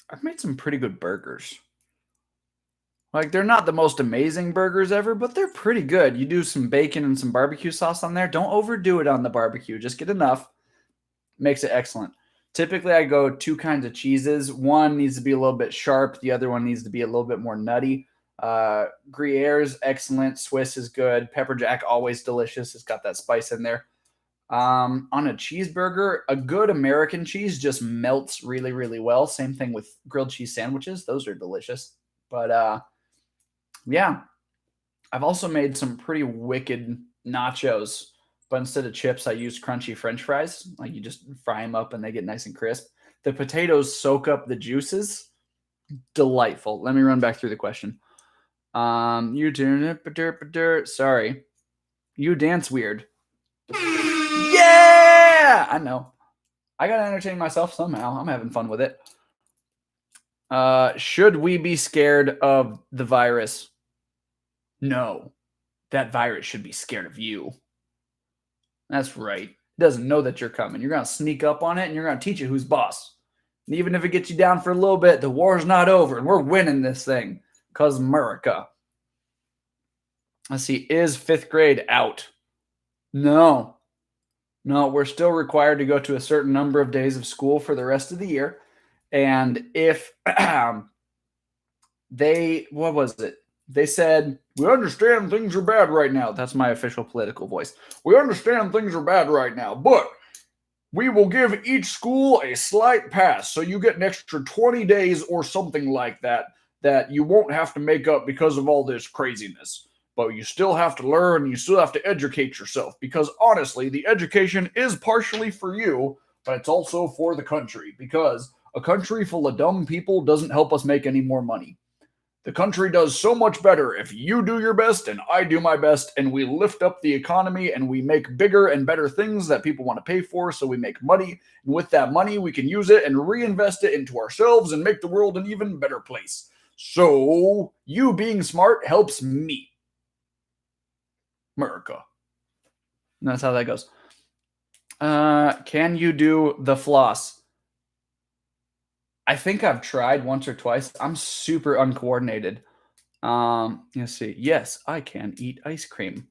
I've made some pretty good burgers. Like, they're not the most amazing burgers ever, but they're pretty good. You do some bacon and some barbecue sauce on there. Don't overdo it on the barbecue. Just get enough. Makes it excellent. Typically, I go two kinds of cheeses. One needs to be a little bit sharp. The other one needs to be a little bit more nutty. Gruyère's excellent. Swiss is good. Pepper Jack, always delicious. It's got that spice in there. On a cheeseburger, a good American cheese just melts really, really well. Same thing with grilled cheese sandwiches. Those are delicious. But, yeah, I've also made some pretty wicked nachos, but instead of chips, I use crunchy French fries. Like, you just fry them up and they get nice and crisp. The potatoes soak up the juices. Delightful. Let me run back through the question. You doing it? Sorry. You dance weird. Yeah! I know. I gotta entertain myself somehow. I'm having fun with it. Should we be scared of the virus? No, that virus should be scared of you. That's right. It doesn't know that you're coming. You're going to sneak up on it and you're going to teach it who's boss. And even if it gets you down for a little bit, the war's not over and we're winning this thing because America. Let's see. Is fifth grade out? No. No, we're still required to go to a certain number of days of school for the rest of the year. And if what was it? They said, we understand things are bad right now. That's my official political voice. We understand things are bad right now, but we will give each school a slight pass. So you get an extra 20 days or something like that, that you won't have to make up because of all this craziness. But you still have to learn. You still have to educate yourself because honestly, the education is partially for you, but it's also for the country because a country full of dumb people doesn't help us make any more money. The country does so much better if you do your best and I do my best and we lift up the economy and we make bigger and better things that people want to pay for so we make money. And with that money, we can use it and reinvest it into ourselves and make the world an even better place. So you being smart helps me. America. And that's how that goes. Can you do the floss? I think I've tried once or twice. I'm super uncoordinated. Let's see. Yes, I can eat ice cream.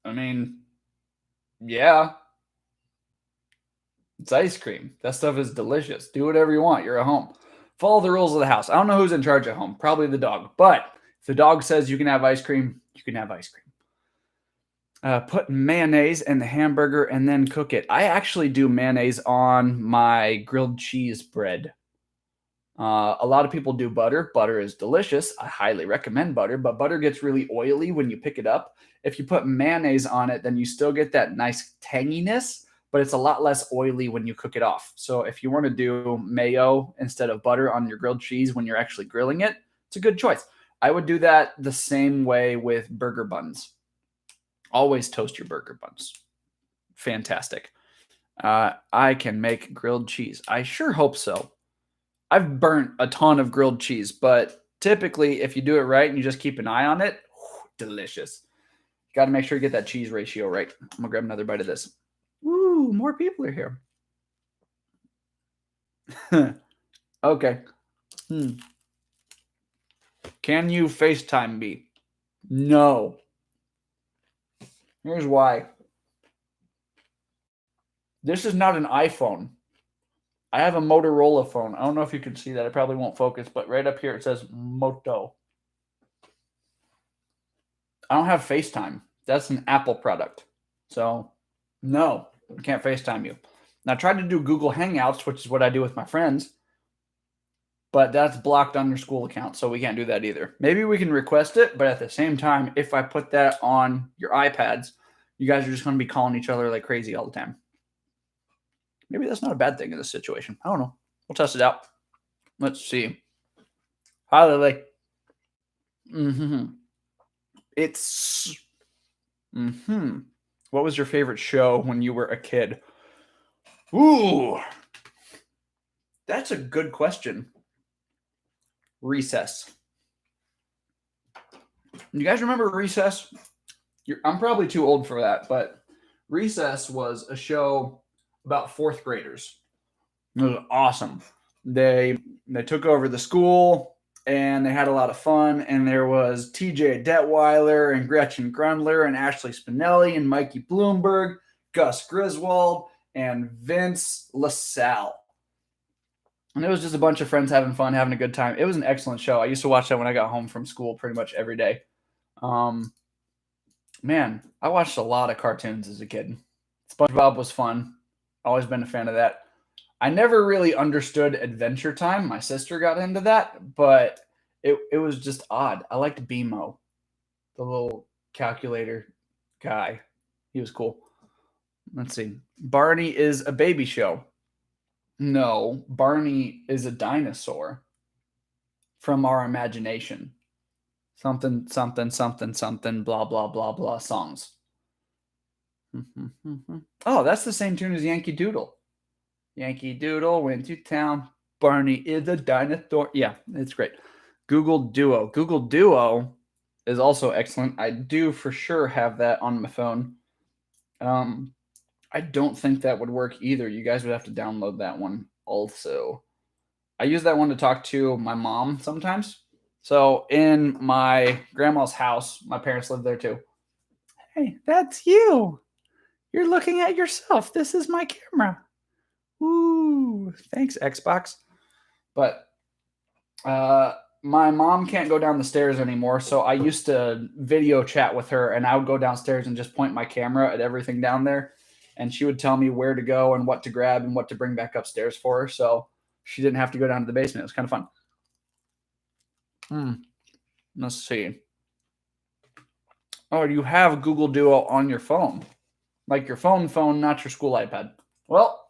I mean, yeah. It's ice cream. That stuff is delicious. Do whatever you want. You're at home. Follow the rules of the house. I don't know who's in charge at home. Probably the dog. But if the dog says you can have ice cream, you can have ice cream. Put mayonnaise in the hamburger and then cook it. I actually do mayonnaise on my grilled cheese bread. A lot of people do butter. Butter is delicious. I highly recommend butter, but butter gets really oily when you pick it up. If you put mayonnaise on it, then you still get that nice tanginess, but it's a lot less oily when you cook it off. So if you want to do mayo instead of butter on your grilled cheese when you're actually grilling it, it's a good choice. I would do that the same way with burger buns. Always toast your burger buns. Fantastic. I can make grilled cheese. I sure hope so. I've burnt a ton of grilled cheese, but typically if you do it right and you just keep an eye on it, delicious. Got to make sure you get that cheese ratio right. I'm going to grab another bite of this. Woo, more people are here. Okay. Can you FaceTime me? No. Here's why. This is not an iPhone. I have a Motorola phone. I don't know if you can see that. It probably won't focus, but right up here it says Moto. I don't have FaceTime. That's an Apple product. So, no, I can't FaceTime you. Now, I tried to do Google Hangouts, which is what I do with my friends, but that's blocked on your school account, so we can't do that either. Maybe we can request it, but at the same time, if I put that on your iPads, you guys are just going to be calling each other like crazy all the time. Maybe that's not a bad thing in this situation. I don't know. We'll test it out. Let's see. Hi, Lily. It's... What was your favorite show when you were a kid? Ooh. That's a good question. Recess. You guys remember Recess? I'm probably too old for that, but Recess was a show about fourth graders. It was awesome. They took over the school and they had a lot of fun. And there was TJ Detweiler and Gretchen Grundler and Ashley Spinelli and Mikey Bloomberg, Gus Griswold, and Vince LaSalle. And it was just a bunch of friends having fun, having a good time. It was an excellent show. I used to watch that when I got home from school pretty much every day. Man, I watched a lot of cartoons as a kid. SpongeBob was fun. Always been a fan of that. I never really understood Adventure Time. My sister got into that, but it was just odd. I liked BMO, the little calculator guy. He was cool. Let's see. Barney is a baby show. No, Barney is a dinosaur from our imagination. Something, something, something, something, blah, blah, blah, blah songs. Oh, that's the same tune as Yankee Doodle. Yankee Doodle went to town. Barney is a dinosaur. Yeah, it's great. Google Duo. Google Duo is also excellent. I do for sure have that on my phone. I don't think that would work either. You guys would have to download that one also. I use that one to talk to my mom sometimes. So in my grandma's house, my parents live there too. Hey, that's you. You're looking at yourself. This is my camera. Ooh, thanks, Xbox. But my mom can't go down the stairs anymore, so I used to video chat with her, and I would go downstairs and just point my camera at everything down there, and she would tell me where to go and what to grab and what to bring back upstairs for her, so she didn't have to go down to the basement. It was kind of fun. Let's see. Oh, you have Google Duo on your phone, like your phone, not your school iPad. Well,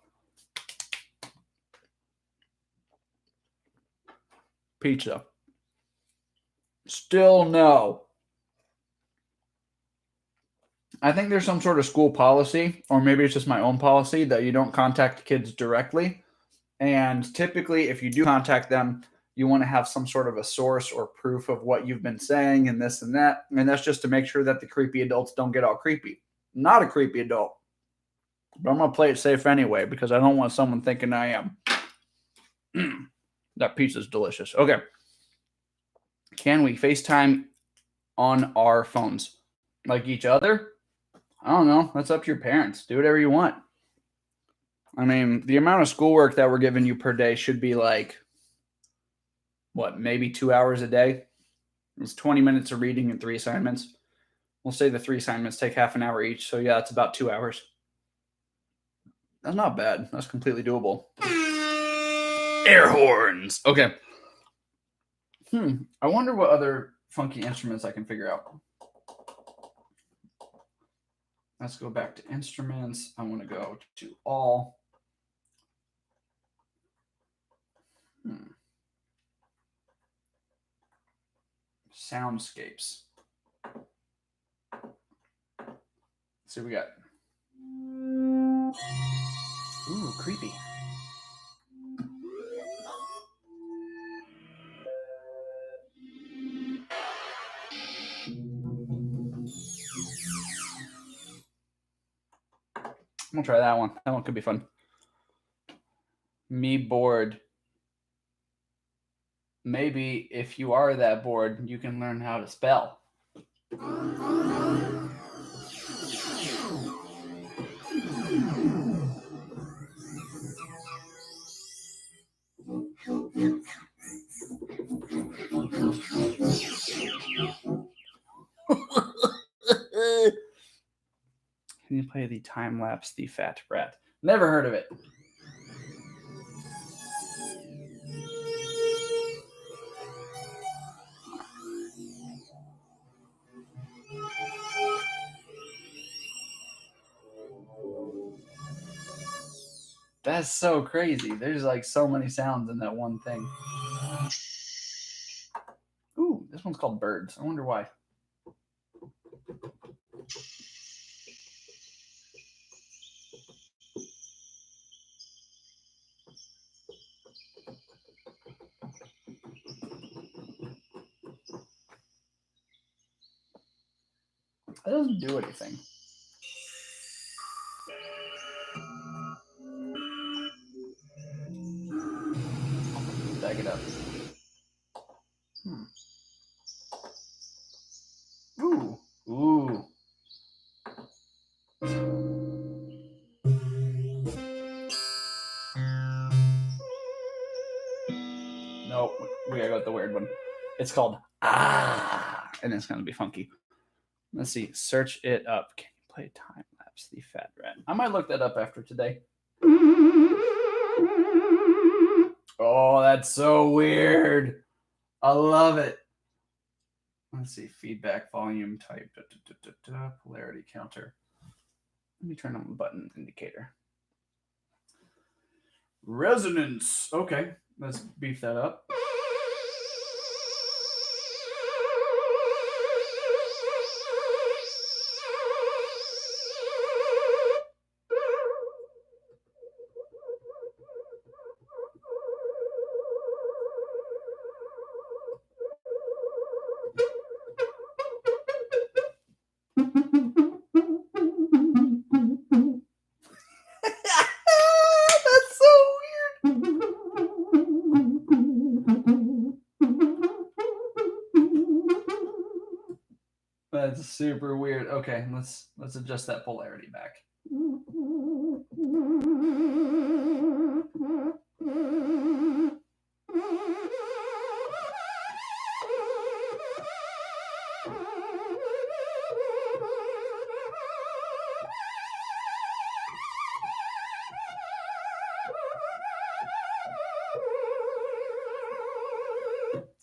pizza. Still no. I think there's some sort of school policy, or maybe it's just my own policy, that you don't contact kids directly. And typically, if you do contact them, you want to have some sort of a source or proof of what you've been saying and this and that. And that's just to make sure that the creepy adults don't get all creepy. Not a creepy adult, but I'm going to play it safe anyway because I don't want someone thinking I am. That pizza's delicious. Okay. Can we FaceTime on our phones? Like each other? I don't know. That's up to your parents. Do whatever you want. I mean, the amount of schoolwork that we're giving you per day should be like, what, maybe 2 hours a day? It's 20 minutes of reading and 3 assignments. We'll say the 3 assignments take half an hour each. So, yeah, it's about 2 hours. That's not bad. That's completely doable. Air horns. Okay. I wonder what other funky instruments I can figure out. Let's go back to instruments. I want to go to all. Soundscapes. Let's see what we got. Ooh, creepy. I'm gonna try that one. That one could be fun. Me bored. Maybe if you are that bored, you can learn how to spell. Can you play the time lapse, the fat rat? Never heard of it. That's so crazy. There's like so many sounds in that one thing. Ooh, this one's called Birds. I wonder why. That doesn't do anything. Back it up. Ooh. Ooh. Nope. We gotta go with the weird one. It's called Ah. And it's gonna be funky. Let's see. Search it up. Can you play time lapse, the fat rat? I might look that up after today. Oh, that's so weird. I love it. Let's see. Feedback, volume, type, polarity counter. Let me turn on the button indicator. Resonance. Okay, let's beef that up. That's super weird. Okay, let's adjust that polarity back.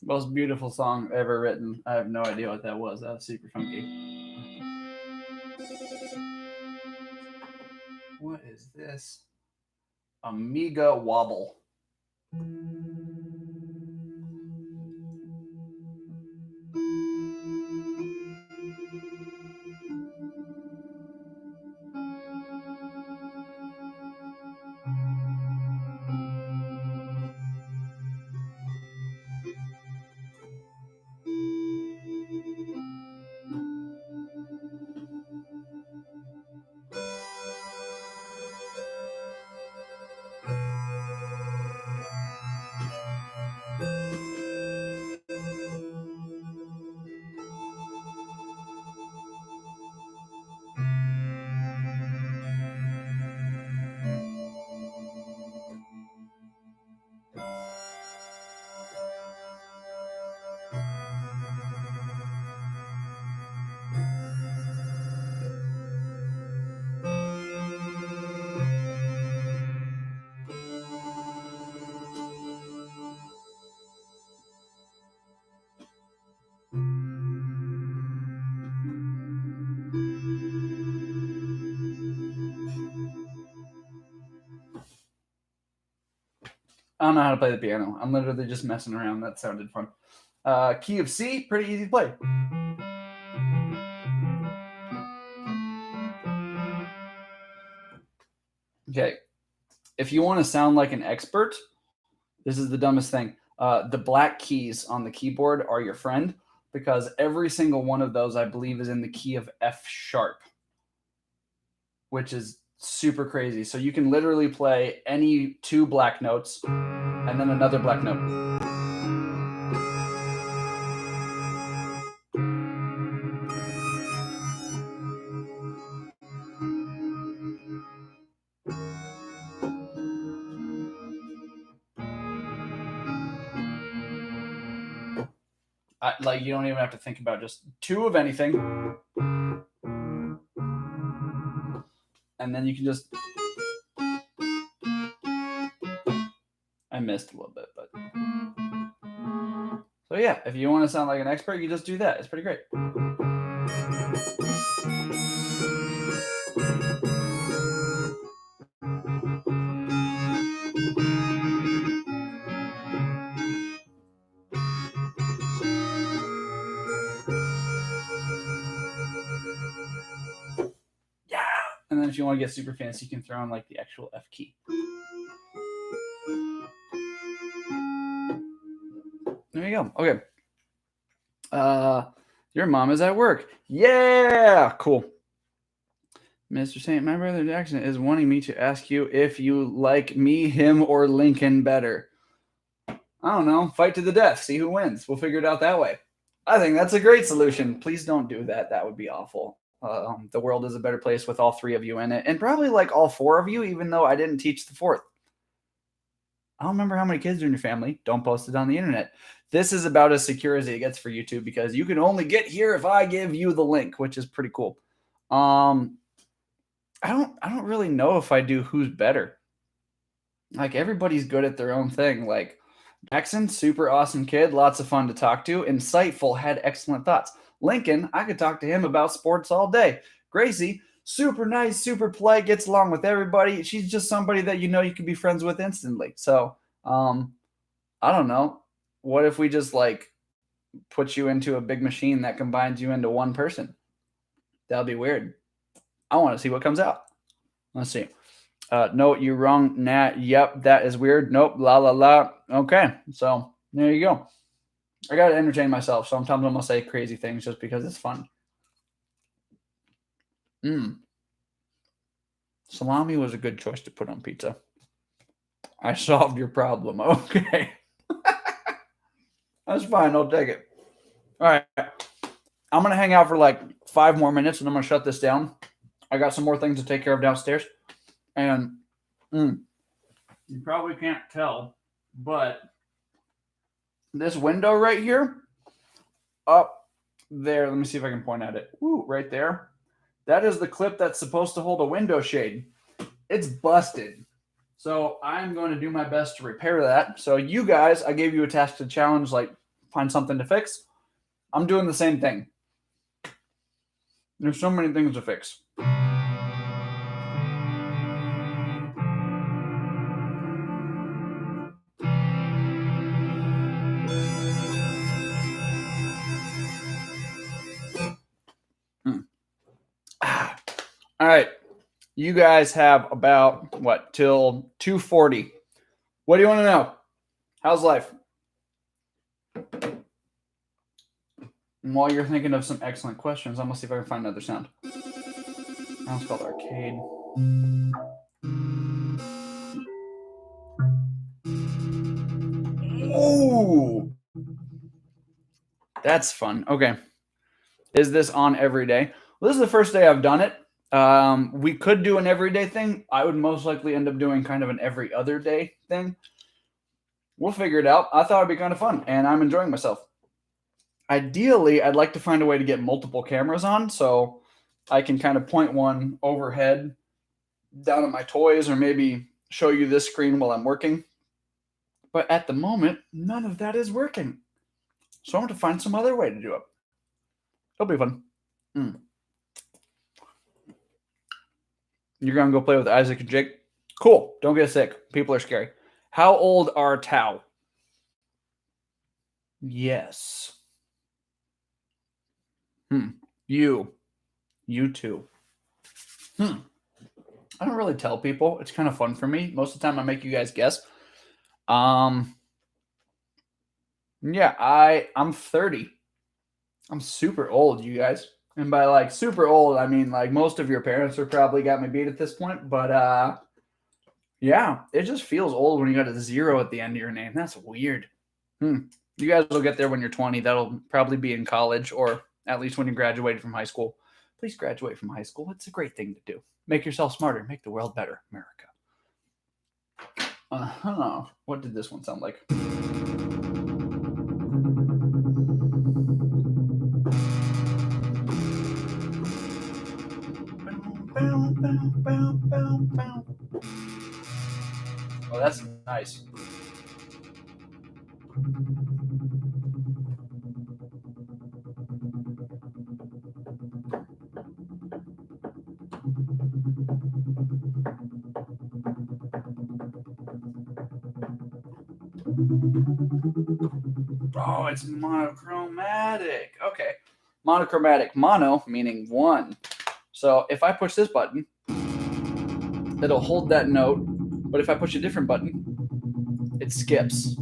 Most beautiful song ever written. I have no idea what that was. That was super funky. What is this? Amiga Wobble. I don't know how to play the piano. I'm literally just messing around. That sounded fun. Key of C, pretty easy to play. Okay, if you want to sound like an expert, this is the dumbest thing. The black keys on the keyboard are your friend because every single one of those, I believe, is in the key of F sharp, which is super crazy. So you can literally play any two black notes and then another black note. Like you don't even have to think about just two of anything, and then you can just. I missed a little bit, but so yeah, if you want to sound like an expert, you just do that. It's pretty great. Yeah. And then if you want to get super fancy, you can throw in like the actual F key. There you go. Okay. Your mom is at work. Yeah, cool. Mr. Saint, my brother Jackson is wanting me to ask you if you like me, him, or Lincoln better. I don't know. Fight to the death. See who wins. We'll figure it out that way. I think that's a great solution. Please don't do that. That would be awful. The world is a better place with all three of you in it, and probably like all four of you, even though I didn't teach the fourth. I don't remember how many kids are in your family. Don't post it on the internet. This is about as secure as it gets for YouTube because you can only get here if I give you the link, which is pretty cool. I don't really know if I do who's better. Like everybody's good at their own thing. Like Jackson, super awesome kid, lots of fun to talk to, insightful, had excellent thoughts. Lincoln, I could talk to him about sports all day. Gracie, super nice, super polite, gets along with everybody. She's just somebody that you know you can be friends with instantly. So, I don't know. What if we just like put you into a big machine that combines you into one person? That'll be weird. I want to see what comes out. Let's see. No, you're wrong. Nah, yep, that is weird. Nope, la la la. Okay, so there you go. I gotta entertain myself. Sometimes I'm gonna say crazy things just because it's fun. Salami was a good choice to put on pizza. I solved your problem. Okay. That's fine. I'll take it. All right. I'm going to hang out for like 5 more minutes and I'm going to shut this down. I got some more things to take care of downstairs. And you probably can't tell, but this window right here, up there, let me see if I can point at it. Ooh, right there. That is the clip that's supposed to hold a window shade. It's busted. So I'm going to do my best to repair that. So you guys, I gave you a task to challenge, like find something to fix. I'm doing the same thing. There's so many things to fix. All right. You guys have about what till 2:40. What do you want to know? How's life? And while you're thinking of some excellent questions, I'm gonna see if I can find another sound. That one's called arcade. Oh, that's fun. Okay. Is this on every day? Well, this is the first day I've done it. We could do an everyday thing. I would most likely end up doing kind of an every other day thing. We'll figure it out. I thought it'd be kind of fun, and I'm enjoying myself. Ideally, I'd like to find a way to get multiple cameras on so I can kind of point one overhead down at my toys or maybe show you this screen while I'm working. But at the moment, none of that is working. So I'm going to find some other way to do it. It'll be fun. You're going to go play with Isaac and Jake? Cool. Don't get sick. People are scary. How old are Tao? Yes. You too. I don't really tell people. It's kind of fun for me. Most of the time I make you guys guess. Yeah, I'm 30. I'm super old, you guys. And by like super old, I mean like most of your parents are probably got me beat at this point, but yeah, it just feels old when you got a 0 at the end of your name. That's weird. You guys will get there when you're 20. That'll probably be in college or at least when you graduated from high school. Please graduate from high school. It's a great thing to do. Make yourself smarter. Make the world better, America. What did this one sound like? Oh, that's nice. Oh, it's monochromatic. Okay. Monochromatic. Mono meaning one. So if I push this button, it'll hold that note. But if I push a different button, it skips.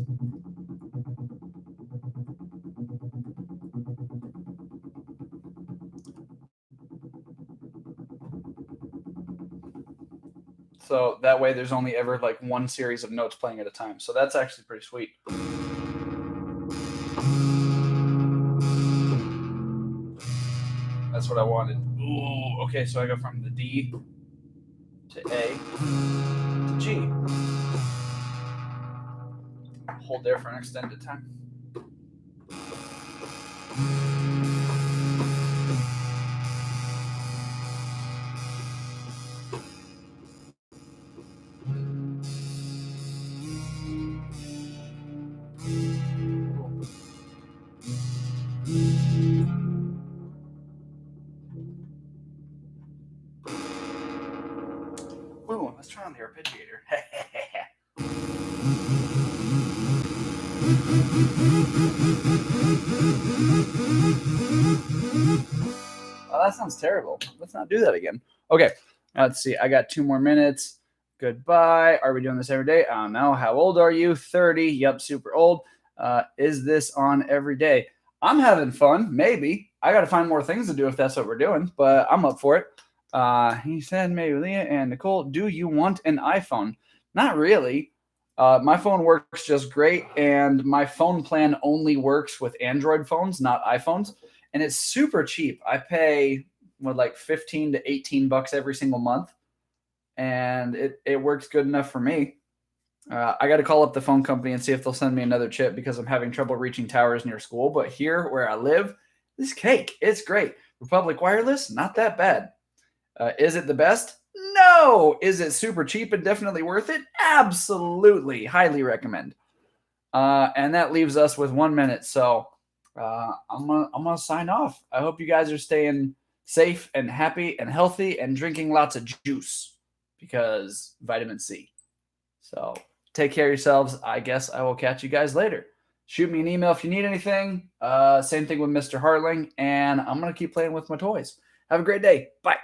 So that way there's only ever like one series of notes playing at a time. So that's actually pretty sweet. That's what I wanted. Ooh, okay, so I go from the D to A to G. Hold there for an extended time. Ooh, let's turn on the arpeggiator. Oh, that sounds terrible. Let's not do that again. Okay, let's see. I got 2 more minutes. Goodbye. Are we doing this every day? I don't know. How old are you? 30. Yep, super old. Is this on every day? I'm having fun. Maybe. I got to find more things to do if that's what we're doing, but I'm up for it. He said, maybe Leah and Nicole, do you want an iPhone? Not really. My phone works just great, and my phone plan only works with Android phones, not iPhones. and it's super cheap. I pay like 15 to 18 bucks every single month, and it works good enough for me. I got to call up the phone company and see if they'll send me another chip because I'm having trouble reaching towers near school. But here where I live, this cake, it's great. Republic Wireless, not that bad. Is it the best? No. Is it super cheap and definitely worth it? Absolutely. Highly recommend. And that leaves us with 1 minute. So I'm gonna sign off. I hope you guys are staying safe and happy and healthy and drinking lots of juice because vitamin C. So take care of yourselves. I guess I will catch you guys later. Shoot me an email if you need anything. Same thing with Mr. Hartling. And I'm going to keep playing with my toys. Have a great day. Bye.